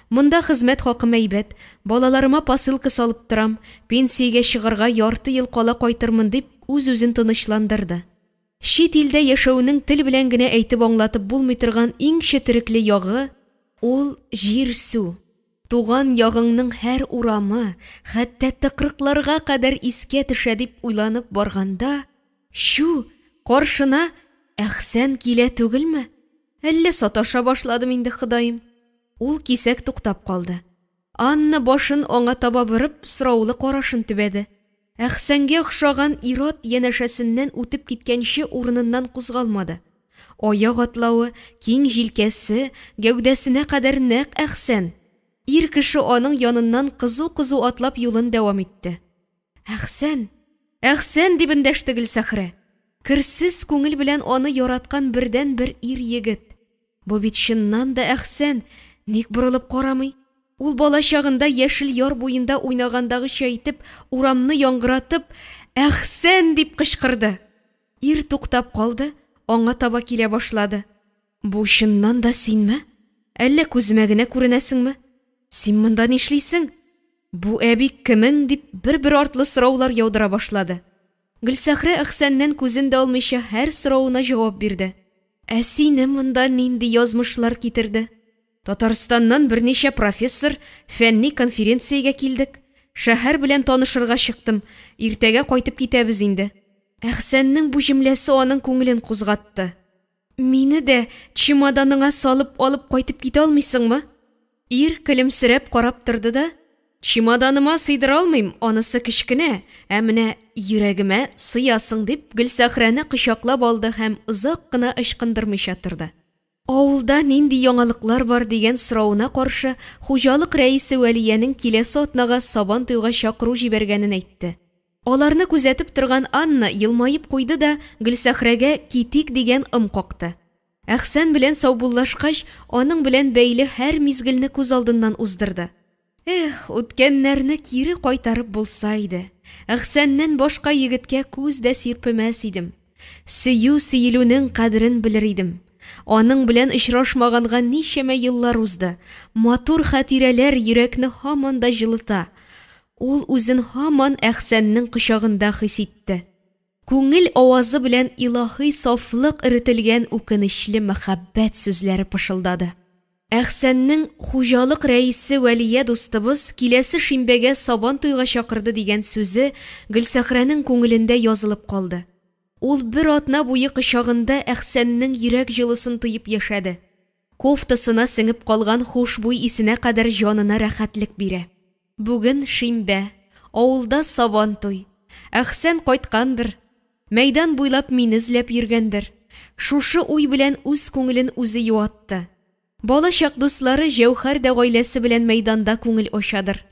"Монда хезмәт хакым әйбәт, балаларыма посылка салып торам, пенсиягә чыгарга ярты ел кала кайтырмын", дип үз-үзен тынычландырды. Чит илдә яшәүнең тел белән генә әйтеп аңлатып булмый торган иң четерекле ягы ул җир-су. Туган ягыңның һәр урамы, хәтта тыкрыкларга кадәр искә төшә дип уйланып барганда, шу, каршына Әхсән килә түгелме? Әллә саташа башладым инде, Ходаем. Ул кисәк туктап калды. Анна башын аңа таба борып, сораулы карашын төбәде. Әхсәнгә охшаган ират янәшәсеннән үтеп киткәнче урыныннан кузгалмады. Аяк атлавы, киң җилкәсе, гәүдәсенә кадәр нәкъ Әхсән. Ир кеше аның яныннан кызу-кызу атлап юлын дәвам итте. "Әхсән, Әхсән", дип эндәште Гөлсәхрә. Керсез күңел белән аны яраткан бердән бер ир егет. Бу бит чыннан да Әхсән, ник борылып карамый? Ул бала чагында яшел яр буенда уйнагандагыча итеп, урамны яңгыратып, "Әхсән!" дип кычкырды. Ир туктап калды, аңа таба килә башлады. "Бу чыннан да синме? Әллә күземә генә күренәсеңме? Син монда нишлисең? Бу әби кемең?" дип бер-бер артлы сораулар яудыра башлады. Гөлсәхрә Әхсәннән күзен дә алмыйча һәр сорауына җавап бирде. "Ә сине монда нинди язмышлар китерде?" "Татарстаннан берничә профессор, фәнни конференциягә килдек. Шәһәр белән танышырга чыктым. Иртәгә кайтып китәбез инде." Әхсәннең бу җөмләсе аның күңелен кузгатты. "Мине дә чемоданыңа салып алып кайтып китә алмыйсыңмы?" Ир көлемсерәп карап торды да, Чемоданыма сыйдыра алмыйм, анысы кечкенә, ә менә йөрәгемә сыясың дип Гөлсәхрәне кочаклап алды һәм озак кына ычкындырмыйча торды. Авылда нинди яңалыклар бар дигән сорауына каршы хуҗалык рәисе Вәлиянең киләсе атнага сабан туйга чакыру җибәргәнен әйтте. Аларны күзәтеп торган Анна елмаеп куйды да Гөлсәхрәгә китик дигән какты. Әхсән белән саубуллашкач, аның белән бәйле һәр мизгелне күз алдыннан уздырды. Эх, үткәннәрне кире кайтарып булса иде. Әхсәннән башка егеткә күз дә сирпемәс идем. Сөю-сөелүнең кадерен белер идем. Аның белән очрашмаганга ничәмә еллар узды. Матур хатирәләр йөрәкне һаман да җылыта. Ул үзен һаман Әхсәннең кочагында хис итте. Күңел авазы белән илаһи сафлык иртелгән үкенечле мәхәббәт сүзләре пышылдады. Әхсәннең хуҗалык рәисе Вәлия дустыбыз киләсе шимбәгә сабан туйга чакырды дигән сүзе Гөлсәхрәнең күңелендә язылып калды. Ул бер атна буе кочагында Әхсәннең йөрәк җылысын тоеп яшәде. Кофтасына сеңеп калган хушбуй исенә кадәр җанына рәхәтлек бирә. Бүген шимбә, авылда сабан туй. Әхсән кайткандыр. Мәйдан буйлап мине эзләп йөргәндер. Шушы уй белән үз күңелен үзе юатты. Балачак дуслары Җәүһәр дә гаиләсе белән мәйданда күңел ачадыр.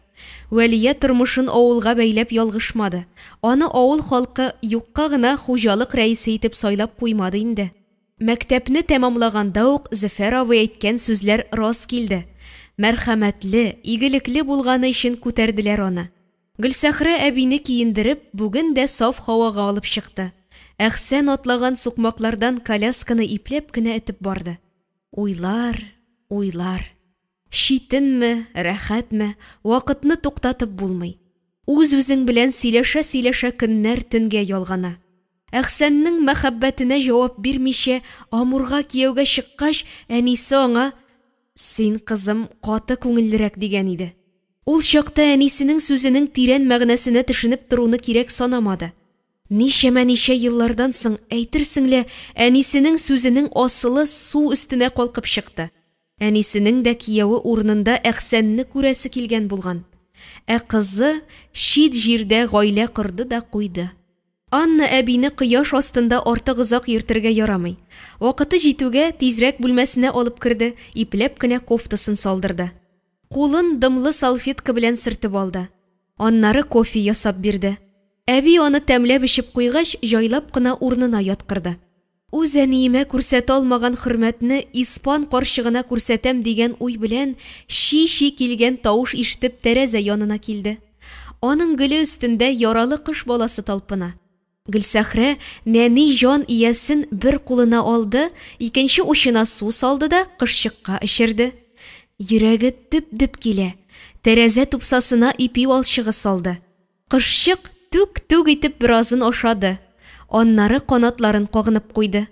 Вәлия тормышын авылга бәйләп ялгышмады. Аны авыл халкы юкка гына хуҗалык рәисе итеп сайлап куймады инде. Мәктәпне тәмамлаганда ук Зөфәр абый әйткән сүзләр рас килде. Мәрхәмәтле, игелекле булганы өчен күтәрделәр аны. Гөлсәхрә әбине киендереп, бүген дә саф һавага алып чыкты. Әхсән атлаган сукмаклардан колясканы ипләп кенә этеп барды. Уйлар, уйлар. Шитенме, рәхәтме, вакытны туктатып булмый. Үз-үзең белән сөйләшә-сөйләшә көннәр төнгә ялгана. Әхсәннең мәхәббәтенә җавап бирмичә, Амурга кияүгә чыккач, әнисе аңа "Син, кызым, каты күңеллерәк" дигән иде. Ул чакта әнисенең сүзенең тирән мәгънәсенә төшенеп торуны кирәк санамады. Ничә еллардан соң әйтерсеңлә, әнисенең сүзенең асылы су өстенә калкып чыкты. Әнисенең дә кияүе урынында Әхсәнне күрәсе килгән булган. Ә кызы чит җирдә гаилә кырды да куйды. Анна әбине кояш астында артык озак йөртергә ярамый. Вакыты җитүгә тизрәк бүлмәсенә алып керде, ипләп кенә кофтасын салдырды. Кулын дымлы салфетка белән сөртеп алды. Аннары кофе ясап бирде. Әби аны тәмләп эчеп куйгач, җайлап кына урынына яткырды. Үз әниемә күрсәтә алмаган хөрмәтне испан карчыгына күрсәтәм дигән уй белән ши-ши килгән тавыш ишетеп тәрәзә янына килде. Аның гөле өстендә яралы кыш баласы талпына. Гөлсәхрә нәни җан иясен бер кулына алды, икенче учына су салды да кышчыкка эчерде. Йөрәге төп-төп килә. Тәрәзә тупсасына ипи алчыгы салды. Кышчык түк-түк итеп биразын ашады. Аннары канатларын кагынып куйды.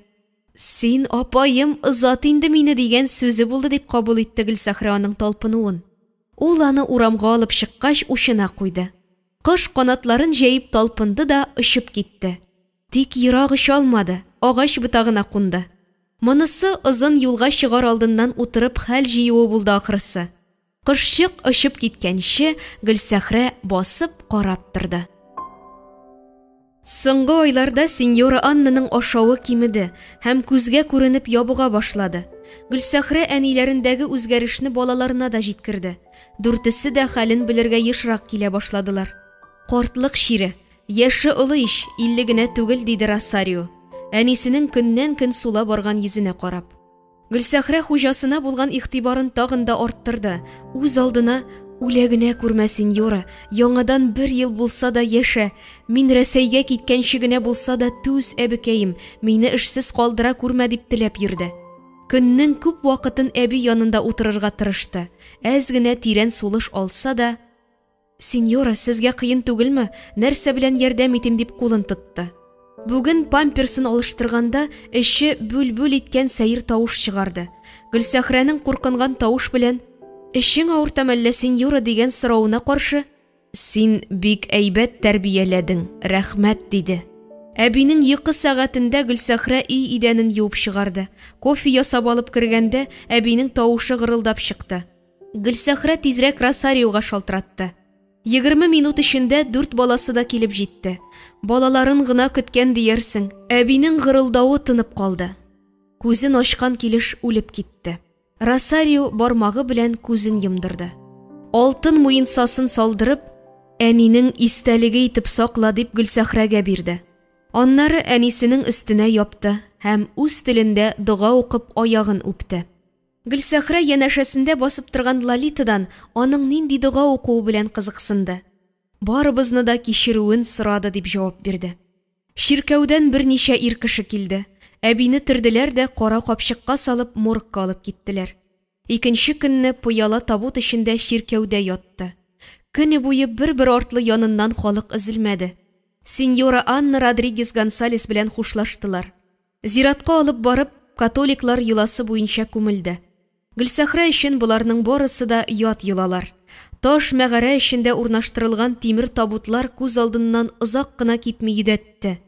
Син, апайым, озат инде мине дигән сүзе булды дип кабул итте Гөлсәхрә аның талпынуын. Ул аны урамга алып чыккач учына куйды. Кыш канатларын җәеп талпынды да очып китте. Тик ерак оча алмады, агач ботагына кунды. Монысы озын юлга чыгар алдыннан утырып хәл җыюы булды ахрысы. Кышчык очып киткәнче Гөлсәхрә басып карап торды. Соңгы айларда сеньора Аннаның ашавы кимеде һәм күзгә күренеп ябыга башлады. Гөлсәхрә әниләрендәге үзгәрешне балаларына да җиткерде. Дүртесе дә хәлен белергә ешрак килә башладылар. Картлык шире, яше олы иш, 50 генә түгел диде Росарио. Әнисенең көннән-көн сула барган йөзенә карап. Гөлсәхрә хуҗасына булган игътибарын тагын да арттырды. Үз алдына үләгенә күрмә сеньора, яңадан 1 ел булса да яшә, мин Рәсәйгә киткәнче генә булса да түз әбекәем, мине эшсез калдыра күрмә дип теләп йөрде. Көннең күп вакытын әби янында утырырга тырышты. Әз генә тирән сулыш алса да, сеньора, сезгә кыен түгелме? Нәрсә белән ярдәм итим дип кулын тотты. Бүген памперсын алыштырганда эше бүл-бүл иткән сәер тавыш чыгарды. Гөлсәхрәнең куркынган тавыш белән «Эшең авыртамы әллә, сеньора?» дигән сорауына каршы «Син бик әйбәт тәрбияләдең, рәхмәт» диде. Әбинең йокы сәгатендә Гөлсәхрә үй идәнен юып чыгарды. Кофе ясап алып кергәндә әбинең тавышы гырылдап чыкты. Гөлсәхрә тизрәк Росариога шалтыратты. 20 минут эчендә 4 баласы да килеп җитте. Балаларын гына көткән диярсең. Әбинең гырылдавы тынып калды. Күзен ачкан килеш үлеп китте. Росарио бармагы белән күзен йомдырды. Алтын муенсасын салдырып, әнинең истәлеге итеп сакла дип Гөлсәхрәгә бирде. Аннары әнисенең өстенә япты һәм үз телендә дуга укып аягын үпте. Гөлсәхрә янәшәсендә басып торган Лолитадан аның нинди дуга укуы белән кызыксынды. Барыбызны да кичерүен сорады дип җавап бирде. Ширкәүдән берничә ир кеше килде. Әбине төрделәр дә кара капчыкка салып моргка алып киттеләр. Икенче көнне пыяла табут эчендә ширкәүдә ятты. Көне буе бер-бер артлы яныннан халык өзелмәде. Сеньора Анна Родригес Гонсалес белән хушлаштылар. Зиратка алып барып, католиклар йоласы буенча күмелде. Гөлсәхрә өчен буларның барысы да ят йолалар. Таш мәгарә эчендә урнаштырылган тимер табутлар күз алдыннан озак кына китми йөдәтте.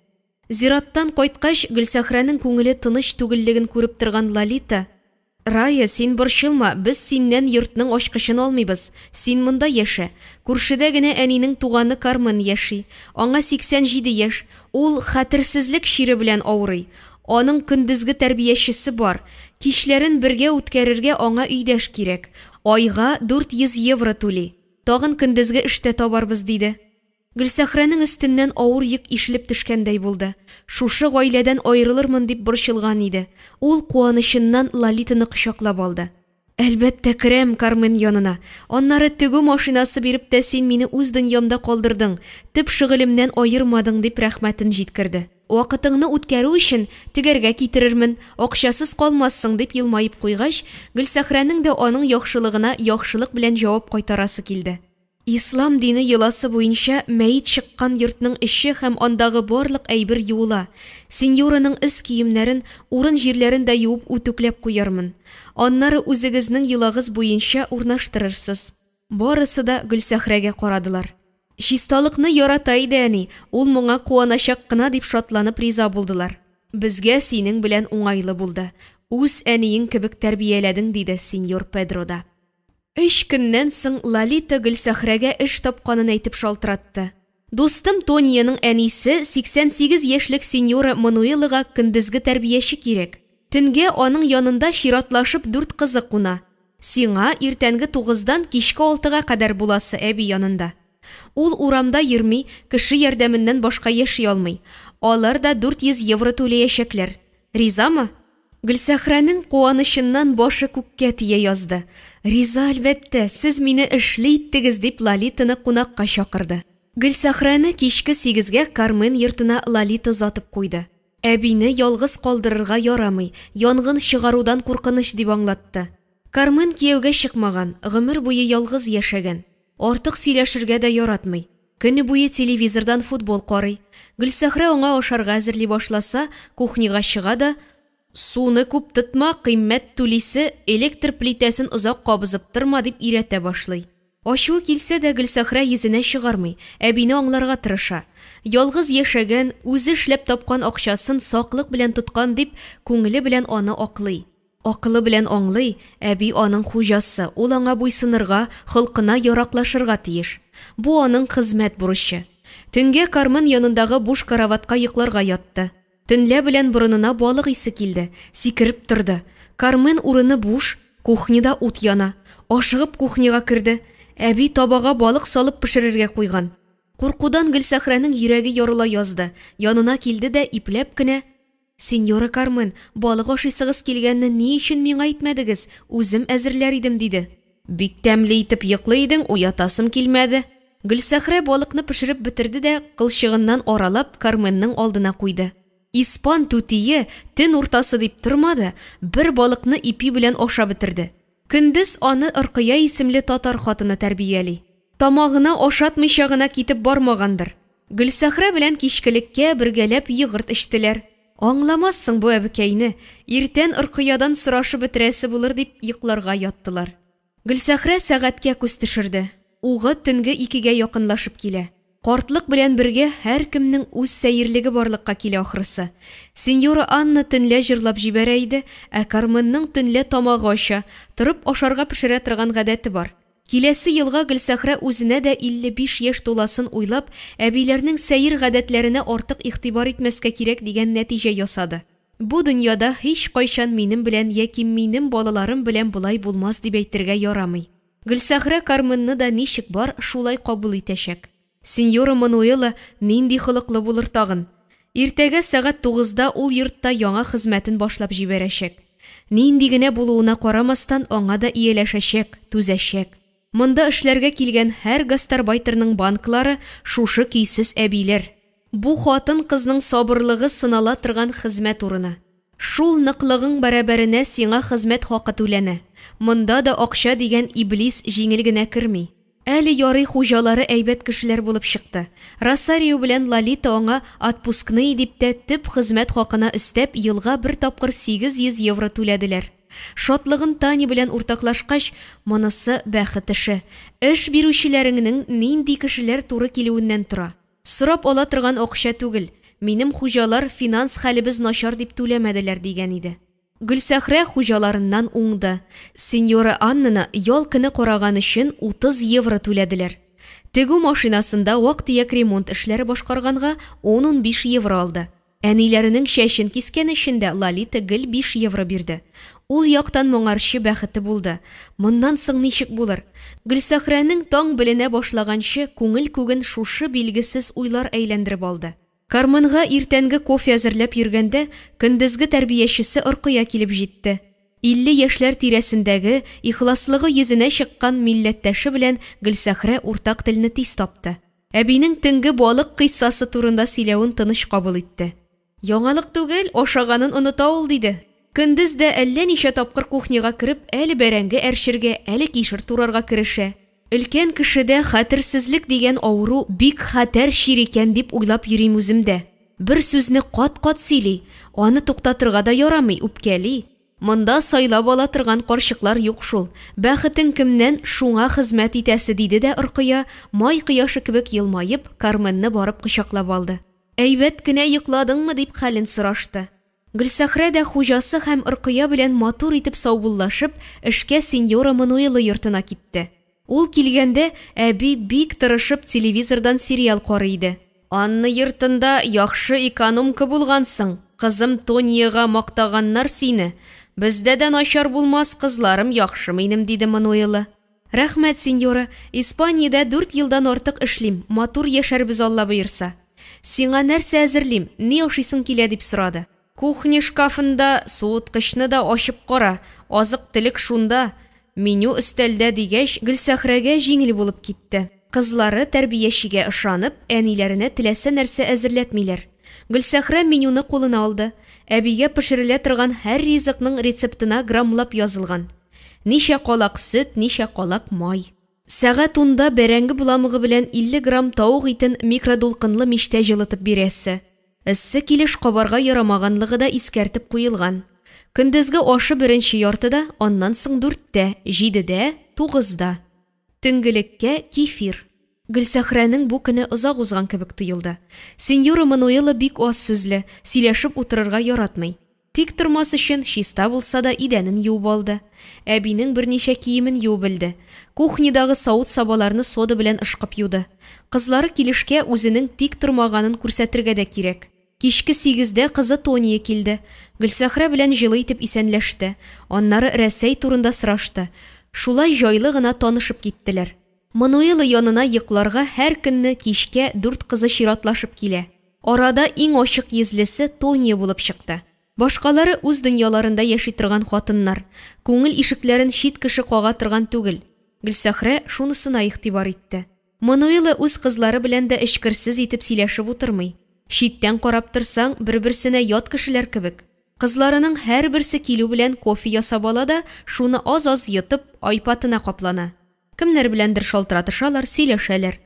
Зираттан кайткач, Гөлсәхрәнең күңеле тыныч түгеллеген күреп торган Лолита: "Рая, син борчылма, без синнән йортның ачкычын алмыйбыз. Син монда яшә. Күршедә генә әнинең туганы Кармен яши. Аңа 87 яшь. Ул хәтерсезлек шире белән авырый. Аның көндезге тәрбиячесе бар. Кичләрен бергә үткәрергә аңа өйдәш кирәк. Айга 400 евро түли. Тагын көндезге эштә табарбыз", диде. Гөлсәхрәнең өстеннән авыр йөк ишелеп төшкәндәй булды. Шушы гаиләдән аерылырмын дип борчылган иде. Ул куанычыннан Лолитаны кочаклап алды. "Әлбәттә керәм Кармен янына. Аннары тегү машинасы биреп тә син мине үз дөньямда калдырдың. Төп шөгылемнән аермадың", дип рәхмәтен җиткерде. "Вакытыңны үткәрү өчен тегәргә китерермен, акчасыз калмассың", дип елмаеп куйгач, Гөлсәхрәнең дә аның яхшылыгына яхшылык белән җавап кайтарасы килде. Ислам дине йоласы буенча мәйит чыккан йортның эче һәм андагы барлык әйбер юыла. Сеньораның үз киемнәрен, урын җирләрен дә юып үтүкләп куярмын. Аннары үзегезнең йолагыз буенча урнаштырырсыз. Барысы да Гөлсәхрәгә карадылар. "Чисталыкны ярата иде әни, ул моңа куаначак кына", дип шатланып риза булдылар. "Безгә синең белән уңайлы булды. Үз әниең кебек тәрбияләдең", диде сеньор Педро да. 3 көннән соң Лолита Гөлсәхрәгә эш тапканын әйтеп шалтыратты. "Дустым Тонияның әнисе 88 яшьлек сеньора Мануэлага көндезге тәрбияче кирәк. Төнгә аның янында чиратлашып 4 кызы куна. Сиңа иртәнге 9-дан кичке 6-га кадәр буласы әби янында. Ул урамда йөрми, кеше ярдәменнән башка яши алмый. Алар да 400 евро түләячәкләр. Ризамы?" Гөлсәхрәнең куанычыннан башы күккә тия язды. "Риза, әлбәттә, сез мине эшле иттегез", дип Лолитаны кунакка чакырды. Гөлсәхрәне кичке 8-гә Кармен йортына Лолита затып куйды. Әбине ялгыз калдырырга ярамый, янгын чыгарудан куркыныч, дип аңлатты. Кармен кияүгә чыкмаган, гомер буе ялгыз яшәгән. Артык сөйләшергә дә яратмый. Көне буе телевизордан футбол карый. Гөлсәхрә аңа ашарга әзерли башласа, кухняга чыга да: "Суны күп тотма, кыйммәт түлисе, электр плитәсен озак кабызып торма", дип иретә башлый. Ачуы килсә дә Гөлсәхрә йөзенә чыгармый, әбине аңларга тырыша. Ялгыз яшәгән, үзе эшләп тапкан акчасын саклык белән тоткан дип, күңеле белән аны аклый. Акылы белән аңлый, әби аның хуҗасы, ул аңа буйсынырга, холкына яраклашырга тиеш. Бу аның хезмәт бурычы. Төнгә Кармен янындагы буш караватка йокларга ятты. Төнлә белән борынына балык исе килде, сикереп торды. Кармен урыны буш, кухняда ут яна. Ашыгып кухняга керде. Әби табага балык салып пешерергә куйган. Куркудан Гөлсәхрәнең йөрәге ярыла язды. Янына килде дә ипләп кенә: "Сеньора Кармен, балык ашыйсыгыз килгәнне ни өчен миңа әйтмәдегез? Үзем әзерләр идем", диде. "Бик тәмле итеп йоклый идең, уятасым килмәде". Гөлсәхрә балыкны пешереп бетерде дә, кылчыгыннан аралап Карменның алдына куйды. Испан түтие төн уртасы дип тормады, бер балыкны ипи белән аша бетерде. Көндез аны Ыркыя исемле татар хатыны тәрбияли. Тамагына ашатмыйча гына китеп бармагандыр. Гөлсәхрә белән кичкелеккә бергәләп йогырт эчтеләр. Аңламассың бу әбекәйне, иртән Ыркыядан сорашып бетерәсе булыр дип йокларга яттылар. Гөлсәхрә сәгатькә күз төшерде. Угы төнге 2-гә якынлашып килә. Картлык белән бергә һәр кемнең үз сәерлеге барлыкка килә ахрысы. Сеньора Анна төнлә җырлап җибәрә иде, ә Карменның төнлә тамагы ача, торып ашарга пешерә торган гадәте бар. Киләсе елга Гөлсәхрә үзенә дә 55 яшь туласын уйлап, әбиләрнең сәер гадәтләренә артык игътибар итмәскә кирәк дигән нәтиҗә ясады. Бу дөньяда һич кайчан минем белән яки минем балаларым белән булай булмас дип әйтергә ярамый. Гөлсәхрә Карменны да ничек бар, шулай кабул итәчәк. Сеньора Мануэла нинди холыклы булыр тагын? Иртәгә сәгать 9-да ул йортта яңа хезмәтен башлап җибәрәчәк. Нинди генә булуына карамастан аңа да ияләшәчәк, түзәчәк. Монда эшләргә килгән һәр гастарбайтерның банклары шушы көйсез әбиләр. Бу хатын кызның сабырлыгы сынала торган хезмәт урыны. Шул ныклыгың бәрабәренә сиңа хезмәт хакы түләнә. Монда да акча дигән иблис җиңел генә керми. Әле ярый хуҗалары әйбәт кешеләр булып чыкты. Росарио белән Лолита аңа отпускны дип тә төп хезмәт хакына өстәп елга бер тапкыр 800 евро түләделәр. Шатлыгын Тани белән уртаклашкач, монысы бәхет эше. Эш бирүчеләреңнең нинди кешеләр туры килүеннән тора. Сорап ала торган акча түгел. Минем хуҗалар финанс хәлебез начар дип түләмәделәр дигән иде. Гөлсәхрә хуҗаларыннан уңды. Сеньора Аннаны ял көне караган өчен 30 евро түләделәр. Тегү машинасында вак-төяк ремонт эшләре башкарганга 10-15 евро алды. Әниләренең чәчен кискән өчен дә Лолита гел 5 евро бирде. Ул яктан моңарчы бәхете булды. Моннан соң ничек булыр? Гөлсәхрәнең таң беленә башлаганчы күңел күген шушы билгесез уйлар әйләндереп алды. Карменга иртәнге кофе әзерләп йөргәндә көндезге тәрбиячесе Оркыя килеп җитте. 50 яшьләр тирәсендәге ихласлыгы йөзенә чыккан милләттәше белән Гөлсәхрә уртак телне тиз тапты. Әбинең төнге балык кыйссасы турында сөйләвен тыныч кабул итте. Яңалык түгел, ашаганын оныта ул диде. Көндез дә әллә ничә тапкыр кухняга кереп, әле бәрәңге әршергә, әле кишер турарга керешә. Өлкән кешедә хәтерсезлек дигән авыру бик хәтәр шир икән дип уйлап йөрим үземдә. Бер сүзне кат-кат сөйли, аны туктатырга да ярамый, үпкәли. Монда сайлап ала торган карчыклар юк шул. Бәхетең кемнән шуңа хезмәт итәсе диде дә Оркыя, май кояшы кебек елмаеп, Карменны барып кочаклап алды. Әйбәт кенә йокладыңмы дип хәлен сорашты. Гөлсәхрә дә хуҗасы һәм Оркыя белән матур итеп саубуллашып, эшкә сеньора Мануэла йортына китте. Ул килгәндә әби бик тырышып телевизордан сериал карый иде. Анны йортында яхшы экономка булгансың. Кызым Тониягә мактаганнар сине. Бездә дә начар булмас, кызларым яхшы минем, диде Мануэла. Рәхмәт, сеньора. Испаниядә 4 елдан артык эшлим. Матур яшәрбез, Алла боерса. Сиңа нәрсә әзерлим? Ни ашыйсың килә дип сорады. Кухня шкафында суыткычны да ачып кара. Азык-төлек шунда. Меню өстәлдә дигәч, Гөлсәхрәгә җиңел булып китте. Кызлары тәрбиячегә ышанып, әниләренә теләсә нәрсә әзерләтмиләр. Гөлсәхрә менюны кулына алды. Әбигә пешерелә торган һәр ризыкның рецептына граммлап язылган. Ничә калак сөт, ничә калак май. Сәгать 10-да бәрәңге буламыгы белән 50 грамм тауык итен микродулкынлы мичтә җылытып бирәсе. Эссе килеш кабарга ярамаганлыгы да искәртеп куелган. Көндезге ашы беренче яртыда, аннан соң 4-тә, 7-дә, 9-да. Төнгелеккә кефир. Гөлсәхрәнең бу көне озак узган кебек тоелды. Сеньора Мануэла бик аз сүзле, сөйләшеп утырырга яратмый. Тик тормас өчен чиста булса да идәнен юып алды. Әбинең берничә киемен юып белде. Кухнядагы савыт сабаларны сода белән ышкып юды. Кызлары килешкә үзенең тик тормаганын күрсәтергә дә кирәк. Кичке 8-дә кызы Тония килде. Гөлсәхрә белән җылы итеп исәнләште. Аннары Рәсәй турында сорашты. Шулай җайлы гына танышып киттеләр. Мануэла янына йокларга һәр көнне кичкә 4 кызы чиратлашып килә. Арада иң ачык йөзлесе Тония булып чыкты. Башкалары үз дөньяларында яши торган хатыннар. Күңел ишекләрен чит кеше кага торган түгел. Гөлсәхрә шунысына игътибар итте. Мануэла үз кызлары белән дә эчкерсез итеп сөйләшеп утырмый. Читтән карап торсаң, бер-берсенә ят кешеләр кебек. Кызларының һәр берсе килү белән кофе ясап ала да, шуны аз-аз йотып, айпатына каплана. Кемнәр беләндер шалтыратышалар, сөйләшәләр.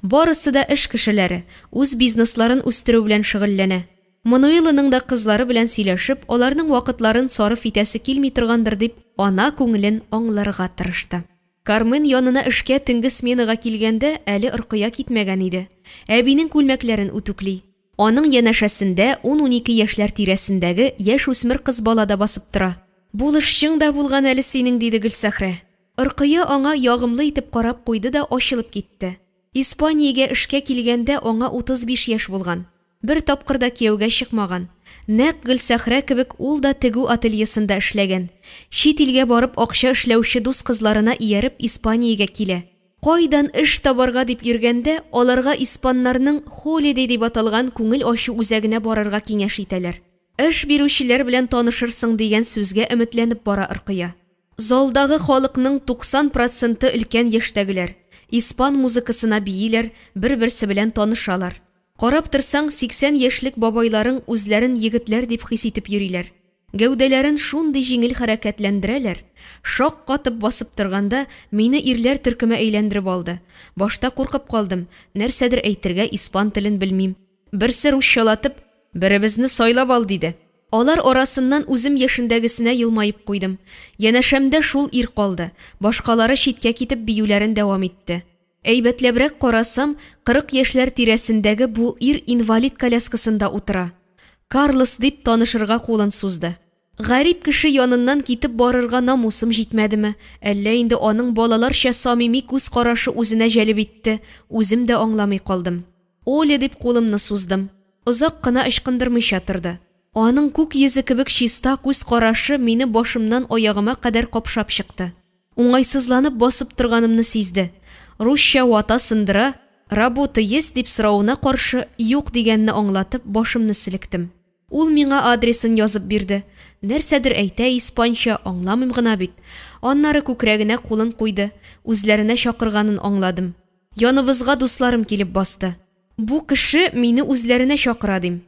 Барысы да эш кешеләре, үз бизнесларын үстерү белән шөгыльләнә. Мануэланың да кызлары белән сөйләшеп, аларның вакытларын сарыф итәсе килми торгандыр дип, ана күңелен аңларга тырышты. Кармен янына эшкә төнге сменага килгәндә, әле Оркыя китмәгән иде. Әбинең күлмәкләрен үтүкли. Аның янәшәсендә 10-12 яшьләр тирәсендәге яшь үсмер кыз бала да басып тора. Булышчың да булган әле синең, диде Гөлсәхрә. Ыркыя аңа ягымлы итеп карап куйды да ачылып китте. Испаниягә эшкә килгәндә аңа 35 яшь булган. Бер тапкыр да кияүгә чыкмаган. Нәкъ Гөлсәхрә кебек ул да тегү ательесында эшләгән. Чит илгә барып акча эшләүче дус кызларына ияреп Испаниягә килә. Кайдан эш табарга дип йөргәндә, аларга испаннарның холидей дип аталган күңел ачу үзәгенә барырга киңәш итәләр. Эш бирүчеләр белән танышырсың дигән сүзгә өметләнеп бара Ыркыя. Залдагы халыкның 90% өлкән яшьтәгеләр. Испан музыкасына бииләр, бер-берсе белән танышалар. Карап торсаң, 80 яшьлек бабайларың үзләрен егетләр дип хис итеп йөриләр. Гәүдәләрен шундый җиңел хәрәкәтләндерәләр. Шак катып басып торганда, мине ирләр төркеме әйләндереп алды. Башта куркып калдым. Нәрсәдер әйтергә испан телен белмим. Берсе русчалатып, "Беребезне сайлап ал" диде. Алар арасыннан үзем яшендәгесенә елмаеп куйдым. Янәшәмдә шул ир калды. Башкалары читкә китеп биюләрен дәвам итте. Әйбәтләбрәк карасам, 40 яшьләр тирәсендәге бу ир инвалид коляскасында утыра. Карлос дип танышырга кулын сузды. Гарип кеше яныннан китеп барырга намусым җитмәдеме? Әллә инде аның балаларча самими күз карашы үзенә җәлеп итте. Үзем дә аңламый калдым. Оля дип кулымны суздым. Озак кына ычкындырмыйча торды. Аның күк йөзе кебек чиста күз карашы мине башымнан аягыма кадәр капшап чыкты. Уңайсызланып басып торганымны сизде. Русча вата сындыра, "Работа есть" дип сорауына каршы "юк" дигәнне аңлатып башымны селектем. Ул миңа адресын язып бирде. Нәрсәдер әйтә испанча, аңламыйм гына бит. Аннары күкрәгенә кулын куйды. Үзләренә чакырганын аңладым. Яныбызга дусларым килеп басты. Бу кеше мине үзләренә чакыра дим.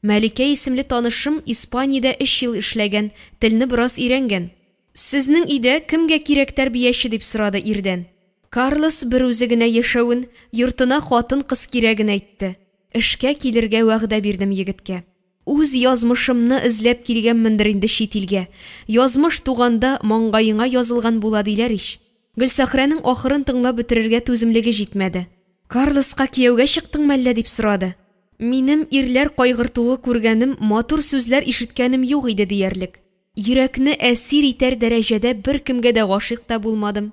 Мәликә исемле танышым Испаниядә 3 ел эшләгән, телне бераз өйрәнгән. "Сезнең өйдә кемгә кирәк тәрбияче?" дип сорады ирдән. Карлос бер үзе генә яшәвен, йортына хатын кыз кирәген әйтте. Эшкә килергә вәгъдә бирдем егеткә. Үз язмышымны эзләп килгәнмендер инде чит илгә. Язмыш туганда маңгаеңа язылган була диләр ич. Гөлсәхрәнең ахырын тыңлап бетерергә түземлеге җитмәде. "Карлоска кияүгә чыктыңмы әллә?" дип сорады. Минем ирләр кайгыртуы күргәнем, матур сүзләр ишеткәнем юк иде диярлек. Йөрәкне әсир итәр дәрәҗәдә бер кемгә дә гашыйк та булмадым.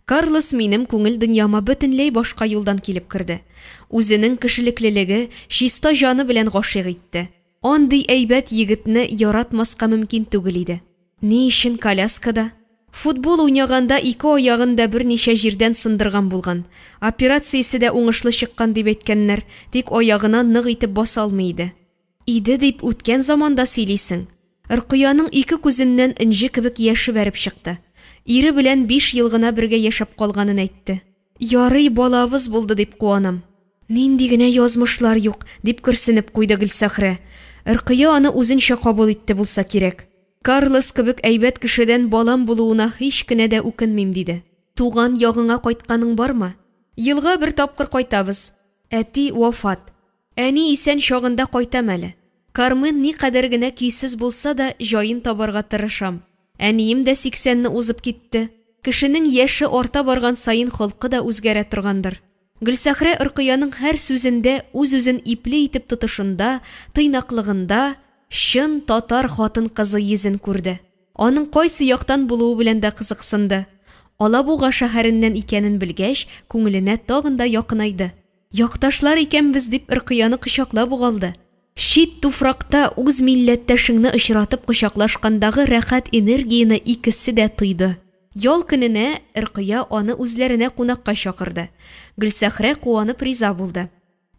Карлос минем күңел дөньяма бөтенләй башка юлдан килеп керде. Үзенең кешелеклелеге, чиста җаны белән гашыйк итте. Андый әйбәт егетне яратмаска мөмкин түгел иде. Ни өчен коляскада? Футбол уйнаганда 2 аягын да берничә җирдән сындырган булган. Операциясе дә уңышлы чыккан дип әйткәннәр, тик аягына нык итеп баса алмый иде. Иде дип үткән заманда сөйлисең. Ыркыяның 2 күзеннән инҗе кебек яше бәреп чыкты. Ире белән 5 ел гына бергә яшәп калганын әйтте. "Ярый, балабыз булды" дип куанам. "Нинди генә язмышлар юк" дип көрсенеп куйды Гөлсәхрә. Ыркыя аны үзенчә кабул итте булса кирәк. Карлос кебек әйбәт кешедән балам булуына һич кенә дә үкенмим диде. "Туган ягыңа кайтканың бармы?" "Елга бер тапкыр кайтабыз. Әти вафат. Әни исән чагында кайтам әле. Кармен ни кадәр генә көйсез булса да җаен табарга тырышам. Әнием дә 80-не узып китте. Кешенең яше арта барган сайын холкы да үзгәрә торгандыр." Гөлсәхрә Ыркыяның һәр сүзендә үз-үзен ипле итеп тотышында, тыйнаклыгында чын татар хатын-кызы йөзен күрде. Аның кайсы яктан булуы белән дә кызыксынды. Алабуга шәһәреннән икәнен белгәч, күңеленә тагын да якынайды. "Якташлар икәнбез" дип Ыркыяны кочаклап угалды. Чит туфракта үз милләттәшеңне очратып кочаклашкандагы рәхәт энергияны икесе дә тойды. Ял көненә Ыркыя аны үзләренә кунакка чакырды. Гөлсәхрә куанып риза булды.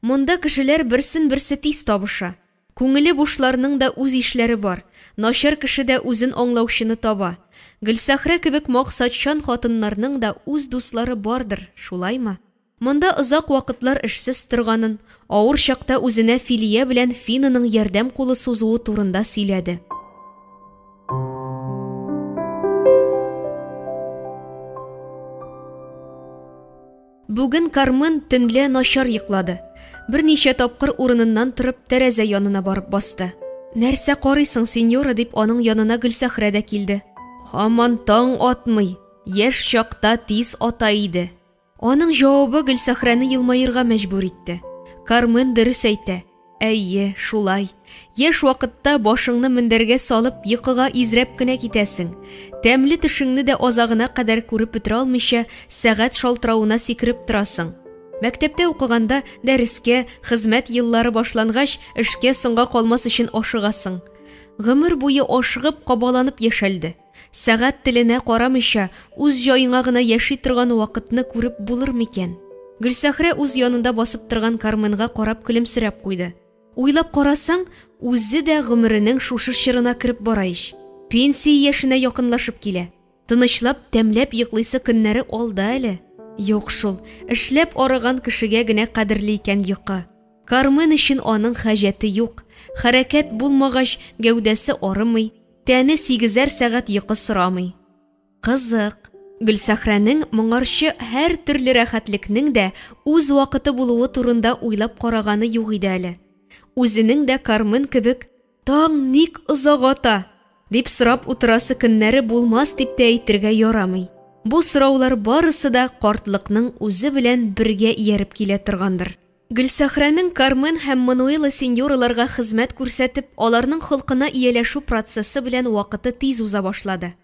Монда кешеләр берсен-берсе тиз табыша. Күңеле бушларның да үз ишләре бар. Начар кеше дә үзен аңлаучыны таба. Гөлсәхрә кебек максатчан хатыннарның да үз дуслары бардыр, шулаймы? Монда озак вакытлар эшсез торганын, авыр чакта үзенә Филия белән Финаның ярдәм кулы сузуы турында сөйләде. Бүген Кармен төнлә начар йоклады. Берничә тапкыр урыныннан торып тәрәзә янына барып басты. "Нәрсә карыйсың, сеньора?" дип аның янына Гөлсәхрә дә килде. "Һаман таң атмый, яшь чакта тиз ата иде." Аның җавабы Гөлсәхрәне елмаерга мәҗбүр итте. Кармен дөрес әйтә. Әйе, шулай. Еш вакытта башыңны мендәргә салып, йокыга изрәп кенә китәсең. Тәмле төшеңне дә азагына кадәр күреп бетерә алмыйча, сәгать шалтырауына сикереп торасың. Мәктәптә укыганда дәрескә, хезмәт еллары башлангач, эшкә соңга калмас өчен ашыгасың. Гомер буе ашыгып, кабаланып яшәлде. Сәгать теленә карамыйча, үз җаеңа гына яши торган вакытны күреп булыр микән? Гөлсәхрә үз янында басып торган Карменга карап көлемсерәп куйды. Уйлап карасаң, үзе дә гомеренең шушы чорына кереп бара ич. Пенсия яшенә якынлашып килә. Тынычлап, тәмләп йоклыйсы көннәре алда әле. Юк шул, эшләп арыган кешегә генә кадерле икән йокы. Кармен өчен аның хаҗәте юк. Хәрәкәт булмагач, гәүдәсе арымый, тәне 8 сәгать йокы сорамый. Кызык. Гөлсәхрәнең моңарчы һәр төрле рәхәтлекнең дә үз вакыты булуы турында уйлап караганы юк иде әле. Үзенең дә Кармен кебек таң ник озак ата дип сорап утырасы көннәре булмас дип тә әйтергә ярамый. Бу сораулар барысы да картлыкның үзе белән бергә ияреп килә торгандыр. Гөлсәхрәнең Кармен һәм Мануэла сеньораларга хезмәт күрсәтеп, аларның холкына ияләшү процессы белән вакыты тиз уза башлады.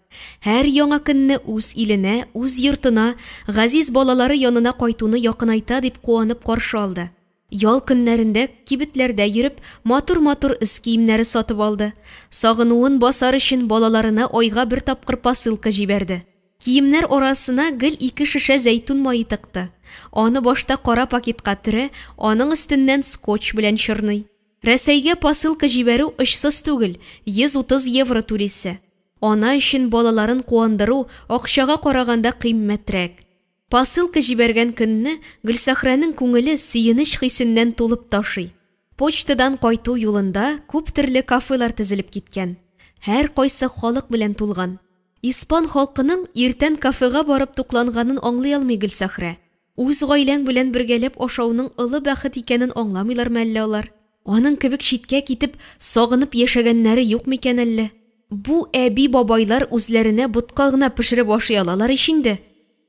Һәр яңа көнне үз иленә, үз йортына, газиз балалары янына кайтуны якынайта дип куанып каршы алды. Ял көннәрендә кибетләрдә йөреп, матур-матур үз киемнәре сатып алды. Сагынуын басар өчен балаларына айга бер тапкыр посылка җибәрде. Киемнәр арасына гел 2 шешә зәйтүн мае тыкты. Аны башта кара пакетка төрә, аның өстеннән скотч белән чорный. Рәсәйгә посылка җибәрү очсыз түгел, 130 евро түлисе. Ана өчен балаларын куандыру акчага караганда кыйммәтрәк. Посылка җибәргән көнне Гөлсәхрәнең күңеле сөенеч хисеннән тулып ташый. Почтадан кайту юлында күп төрле кафелар тезелеп киткән. Һәр кайсы халык белән тулган. Испан халкының иртән кафега барып тукланганын аңлый алмый Гөлсәхрә. Үз гаиләң белән бергәләп ашауның олы бәхет икәнен аңламыйлар мәллә алар. Аның кебек читкә китеп, сагынып яшәгәннәре юк микән әллә? Бу әби бабайлар үзләренә бутка гына пешереп ашый алалар ич инде.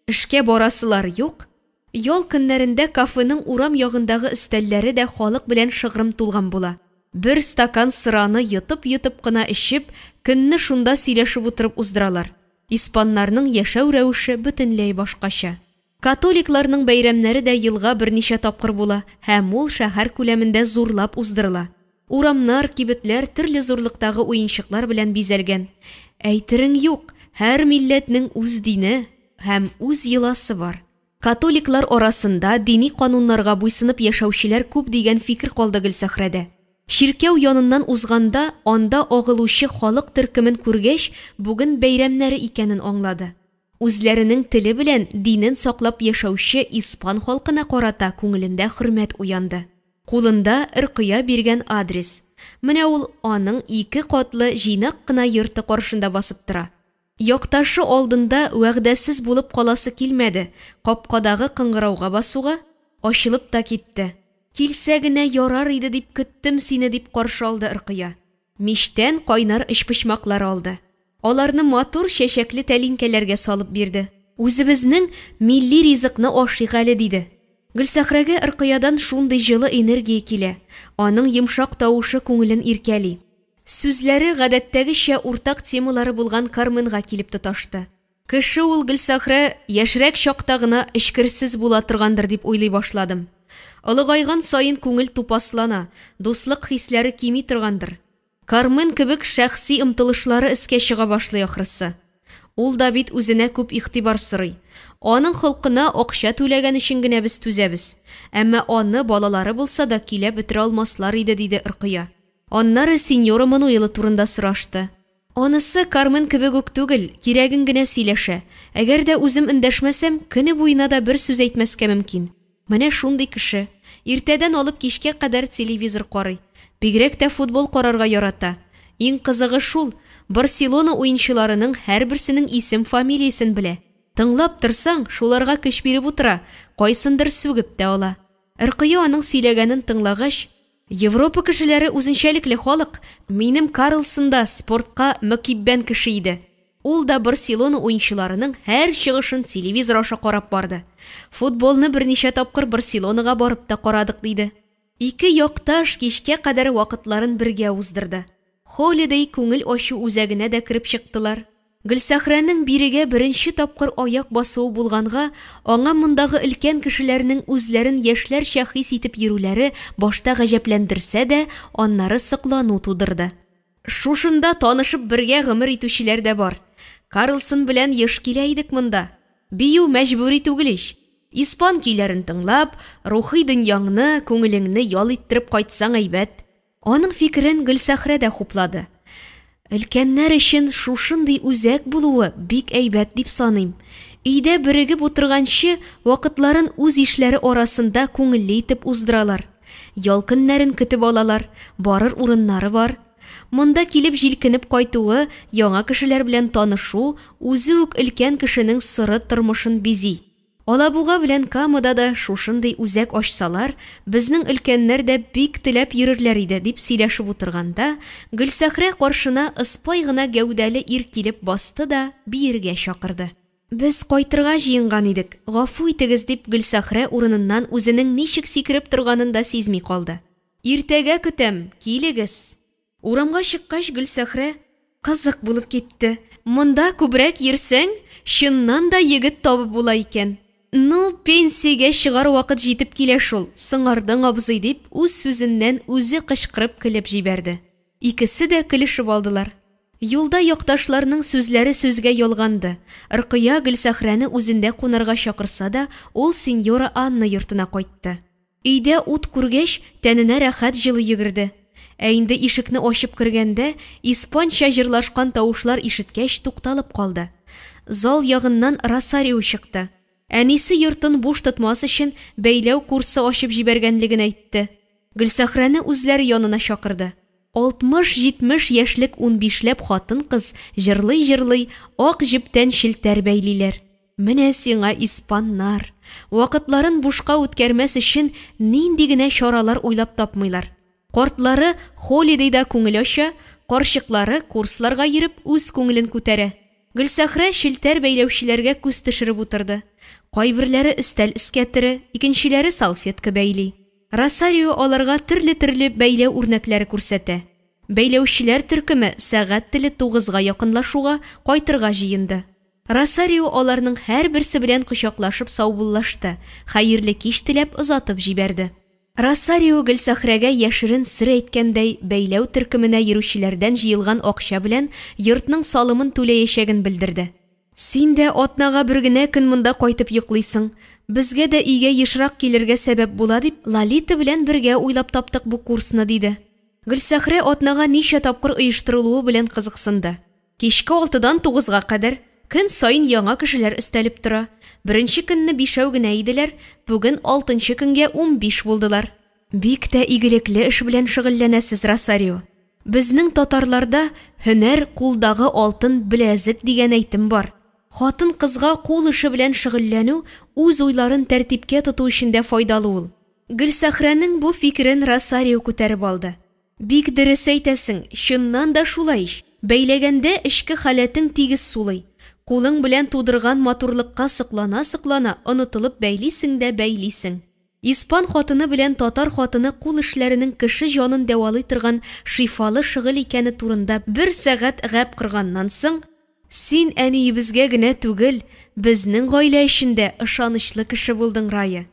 Эшкә барасылар юк. Ял көннәрендә кафеның урам ягындагы өстәлләре дә халык белән шыгрым тулган була. Бер стакан сыраны йотып кына эчеп, көнне шунда сөйләшеп утырып уздыралар. Испаннарның яшәү рәвеше бөтенләй башкача. Католикларның бәйрәмнәре дә елга берничә тапкыр була, һәм ул шәһәр күләмендә зурлап уздырыла. Урамнар, кибетләр төрле зурлыктагы уенчыклар белән бизәлгән. Әйтерең юк, һәр милләтнең үз дине һәм үз йоласы бар. Католиклар арасында дини кануннарга буйсынып яшәүчеләр күп дигән фикер калды Гөлсәхрәдә. Ширкәү яныннан узганда, анда агылучы халык төркемен күргәч, бүген бәйрәмнәре икәнен аңлады. Үзләренең теле белән динен саклап яшәүче испан халкына карата күңелендә хөрмәт уянды. Кулында Иркыя биргән адрес. Менә ул аның 2 катлы җыйнак кына йорты каршында басып тора. Якташы алдында вәгъдәсез булып каласы килмәде. Капкадагы кыңгырауга басуга ачылып та китте. Килсә генә ярар иде дип көттем сине дип каршы алды Иркыя. Миштән кайнар эчпочмаклар алды. Аларны матур чәчәкле тәлинкәләргә салып бирде. Үзебезнең милли ризыкны ашыйк әле диде. Гөлсәхрәгә Иркыядан шундый җылы энергия килә. Аның йомшак тавышы күңелен иркәли. Сүзләре гадәттәгечә уртак темалары булган Карменга килеп тоташты. Кеше ул Гөлсәхрә яшьрәк чакта гына эчкерсез була торгандыр дип уйлый башладым. Олыгайган сайын күңел тупаслана, дуслык хисләре кими торгандыр. Кармен кебек шәхси ымтылышлары искә чыга башлый ахрысы. Ул да бит үзенә күп игътибар сорый. Аның холкына акча түләгән өчен генә без түзәбез. Әмма аны балалары булса да килә бетерә алмаслар иде диде Иркыя. Аннары сеньора Мануэла турында сорашты. Анысы Кармен кебек үк түгел, кирәген генә сөйләшә. Әгәр дә үзем эндәшмәсәм, көне буена да бер сүз әйтмәскә мөмкин. Менә шундый кеше. Иртәдән алып кичкә кадәр телевизор карый. Бигрәк тә футбол карарга ярата. Иң кызыгы шул, Барселона уенчыларының һәрберсенең исем-фамилиясен белә. Тыңлап торсаң, шуларга көч биреп утыра, кайсындыр сүгеп тә ала. Иркыя аның сөйләгәнен тыңлагач, Европа кешеләре үзенчәлекле халык, минем Карлсонда спортка мөкиббән кеше иде. Ул да Барселона уенчыларының һәр чыгышын телевизор аша карап барды. Футболны берничә тапкыр Барселонага барып та карадык диде. Ике якташ кичкә кадәр вакытларын бергә уздырды. Холидей күңел ачу үзәгенә дә кирип чыктылар. Гөлсәхрәнең бирегә беренче тапкыр аяк басуы булганга, аңа мондагы өлкән кешеләрнең үзләрен яшьләрчә хис итеп йөрүләре башта гаҗәпләндерсә дә, аннары соклану тудырды. Шушында танышып бергә гомер итүчеләр дә бар. Карлсон белән еш килә идек монда. Бию мәҗбүри түгел ич. Испан көйләрен тыңлап, рухи дөньяңны, күңелеңне ял иттереп кайтсаң әйбәт. Аның фикерен Гөлсәхрә дә хуплады. Өлкәннәр өчен шушындый үзәк булуы бик әйбәт дип саныйм. Өйдә берегеп утырганчы вакытларын үз ишләре арасында күңелле итеп уздыралар. Ял көннәрен көтеп алалар, барыр урыннары бар. Монда килеп җилкенеп кайтуы, яңа кешеләр белән танышу, үзе үк өлкән кешенең сыры тормышын бизи. Алабуга белән Камада да шушындый үзәк ачсалар, безнең өлкәннәр дә бик теләп йөрерләр иде дип сөйләшеп утырганда, Гөлсәхрә каршына ыспай гына гәүдәле ир килеп басты да биергә чакырды. Без кайтырга җыенган идек, гафу итегез дип Гөлсәхрә урыныннан үзенең ничек сикереп торганын да сизми калды. Иртәгә көтәм, килегез. Урамга чыккач Гөлсәхрә кызык булып китте. Монда күбрәк йөрсәң, чыннан да егет табып була икән. Ну, пенсиягә чыгар вакыт җитеп килә шул, сыңардың абзый дип, үз сүзеннән үзе кычкырып көлеп җибәрде. Икесе дә көлешеп алдылар. Юлда якташларның сүзләре сүзгә ялганды. Ыркыя Гөлсәхрәне үзендә кунарга чакырса да, ул сеньора Анна йортына кайтты. Өйдә ут күргәч, тәненә рәхәт җылы йөгерде. Ә инде ишекне ачып кергәндә, испанча җырлашкан тавышлар ишеткәч тукталып калды. Зал ягыннан Росарио чыкты. Әнисе йортын буш тотмас өчен бәйләү курсы ачып җибәргәнлеген әйтте. Гөлсәхрәне үзләре янына чакырды. 60-70 яшьлек 15ләп хатын-кыз җырлый-җырлый ак җептән челтәр бәйлиләр. Менә сиңа испаннар. Вакытларын бушка үткәрмәс өчен нинди генә чаралар уйлап тапмыйлар. Картлары Холидейда күңел ача, карчыклары курсларга йөреп үз күңелен күтәрә. Гөлсәхрә челтәр бәйләүчеләргә күз төшереп утырды. Кайберләре өстәл искәтере, икенчеләре салфетка бәйли. Росарио аларга төрле-төрле бәйләү үрнәкләре күрсәтә. Бәйләүчеләр төркеме сәгать теле 9га якынлашуга кайтырга җыенды. Росарио аларның һәрберсе белән кочаклашып саубуллашты, хәерле кич теләп озатып җибәрде. Росарио Гөлсәхрәгә яшерен сыр әйткәндәй бәйләү төркеменә йөрүчеләрдән җыелган акча белән йортның салымын түләячәген белдерде. Син дә атнага бер генә көн монда кайтып йоклыйсың. Безгә дә өйгә ешрак килергә сәбәп була дип, Лолита белән бергә уйлап таптык бу курсны диде. Гөлсәхрә атнага ничә тапкыр оештырылуы белән кызыксынды. Кичке 6дан 9га кадәр көн сайын яңа кешеләр өстәлеп тора. Беренче көнне 5 генә иделәр, бүген 6нчы көнгә 15 булдылар. Бик тә игелекле эш белән шөгыльләнәсез, Росарио. Безнең татарларда һөнәр кулдагы алтын беләзек дигән әйтем бар. Хатын кызга кул эше белән шөгыльләнү үз уйларын тәртипкә тоту өчен дә файдалы ул. Гөлсәхрәнең бу фикерен Росарио күтәреп алды. Бик дөрес әйтәсең, чыннан да шулай ич. Бәйләгәндә эчке халәтең тигез сулый. Кулың белән тудырган матурлыкка сыклана-сыклана онытылып бәйлисең дә бәйлисең. Испан хатыны белән татар хатыны кул эшләренең кеше җанын дәвалый торган шифалы шөгыль икәне турында 1 сәгать гәп кырганнан соң, син әниебезгә генә түгел, безнең гаилә эчендә ышанычлы кеше булдың, Рая.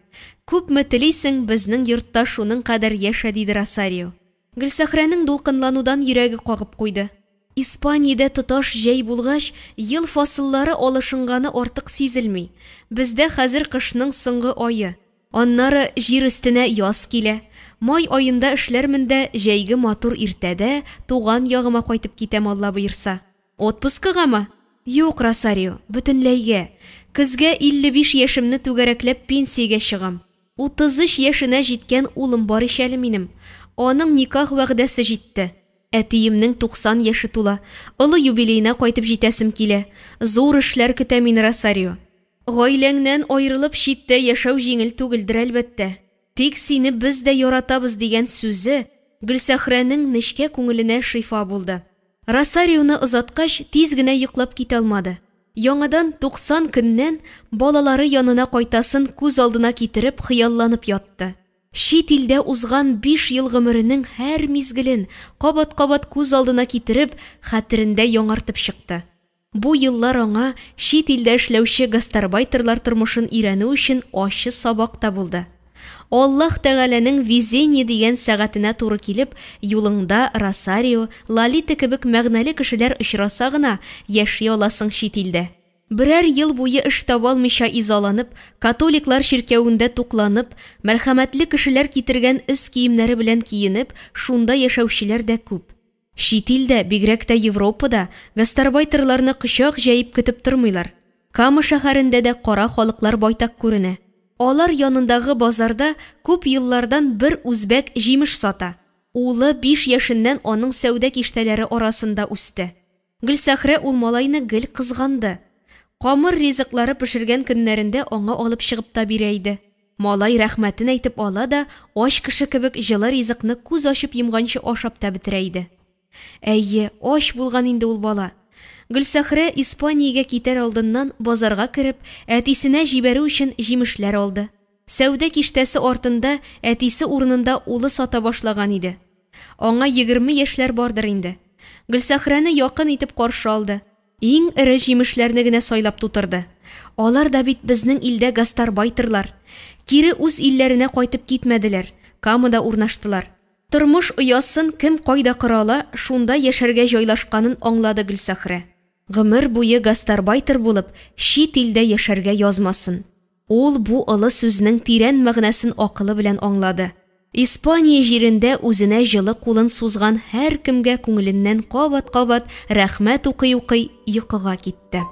Күпме телисең безнең йортта шуның кадәр яшә, диде Росарио. Гөлсәхрәнең дулкынланудан йөрәге кагып куйды. Испаниядә тоташ җәй булгач, ел фасыллары алышынганы артык сизелми. Бездә хәзер кышның соңгы ае. Аннары җир өстенә яз килә. Май аенда эшләрмен дә җәйге матур иртәдә туган ягыма кайтып китәм, Алла боерса. Отпускыгамы? Юк, Росарио, бөтенләйгә. Көзгә 55 яшемне түгәрәкләп пенсиягә чыгам. 33 яшенә җиткән улым бар ич әле минем. Аның никах вәгъдәсе җитте. Әтиемнең 90 яше тула. Олы юбилейна кайтып җитәсем килә. Зур эшләр көтә мине, Росарио. Гаиләңнән аерылып читтә яшәү җиңел түгелдер әлбәттә. Тик сине без дә яратабыз дигән сүзе Гөлсәхрәнең нечкә күңеленә шифа булды. Росарионы озаткач тиз генә йоклап китә алмады. Яңадан 90 көннән балалары янына кайтасын күз алдына китереп хыялланып ятты. Шит илдә узган 5 ел гомеренең һәр мизгелен кабат-кабат күз алдына китереп, хәтерендә яңартып чыкты. Бу еллар аңа шит илдә эшләүче гастарбайтерлар тормышын өйрәнү өчен ачы сабак та булды. Аллаһ Тәгаләнең везение дигән сәгатенә туры килеп, юлыңда Росарио, Лолита кебек мәгънәле кешеләр очраса гына яши аласың шит илдә. Берәр ел буе эш таба алмыйча изаланып, католиклар ширкәвендә тукланып, мәрхәмәтле кешеләр китергән үз киемнәре белән киенеп, шунда яшәүчеләр дә күп. Шит илдә, бигрәк тә Европада, гастарбайтерларны кычак җәеп көтеп тормыйлар. Кама шәһәрендә дә кара халыклар байтак күренә. Алар янындагы базарда күп еллардан бер үзбәк җимеш сата. Улы 5 яшеннән аның сәүдә киштәләре арасында үсте. Гөлсәхрә ул малайны гел кызганды. Камыр ризыклары пешергән көннәрендә аңа алып чыгып та бирә иде. Малай рәхмәтен әйтеп ала да, ач кеше кебек җылы ризыкны күз ачып йомганчы ашап та бетерә иде. Әйе, ач булган инде ул бала. Гөлсәхрә Испаниягә китәр алдыннан базарга кереп, әтисенә җибәрү өчен җимешләр алды. Сәүдә киштәсе артында әтисе урынында улы сата башлаган иде. Аңа 20 яшьләр бардыр инде. Гөлсәхрәне якын итеп каршы алды. Иң ире җимешләрне генә сайлап тутырды. Алар да бит безнең илдә гастарбайтерлар. Кире үз илләренә кайтып китмәделәр. Камада урнаштылар. Тормыш оясын кем кайда корала, шунда яшәргә җайлашканын аңлады Гөлсәхрә. Гомер буе гастарбайтер булып, шит илдә яшәргә язмасын. Ул бу олы сүзнең тирән мәгънәсен акылы белән аңлады. Испания җирендә үзенә җылы кулын сузган һәр кемгә күңеленнән кабат-кабат рәхмәт укый-укый йокыга китте.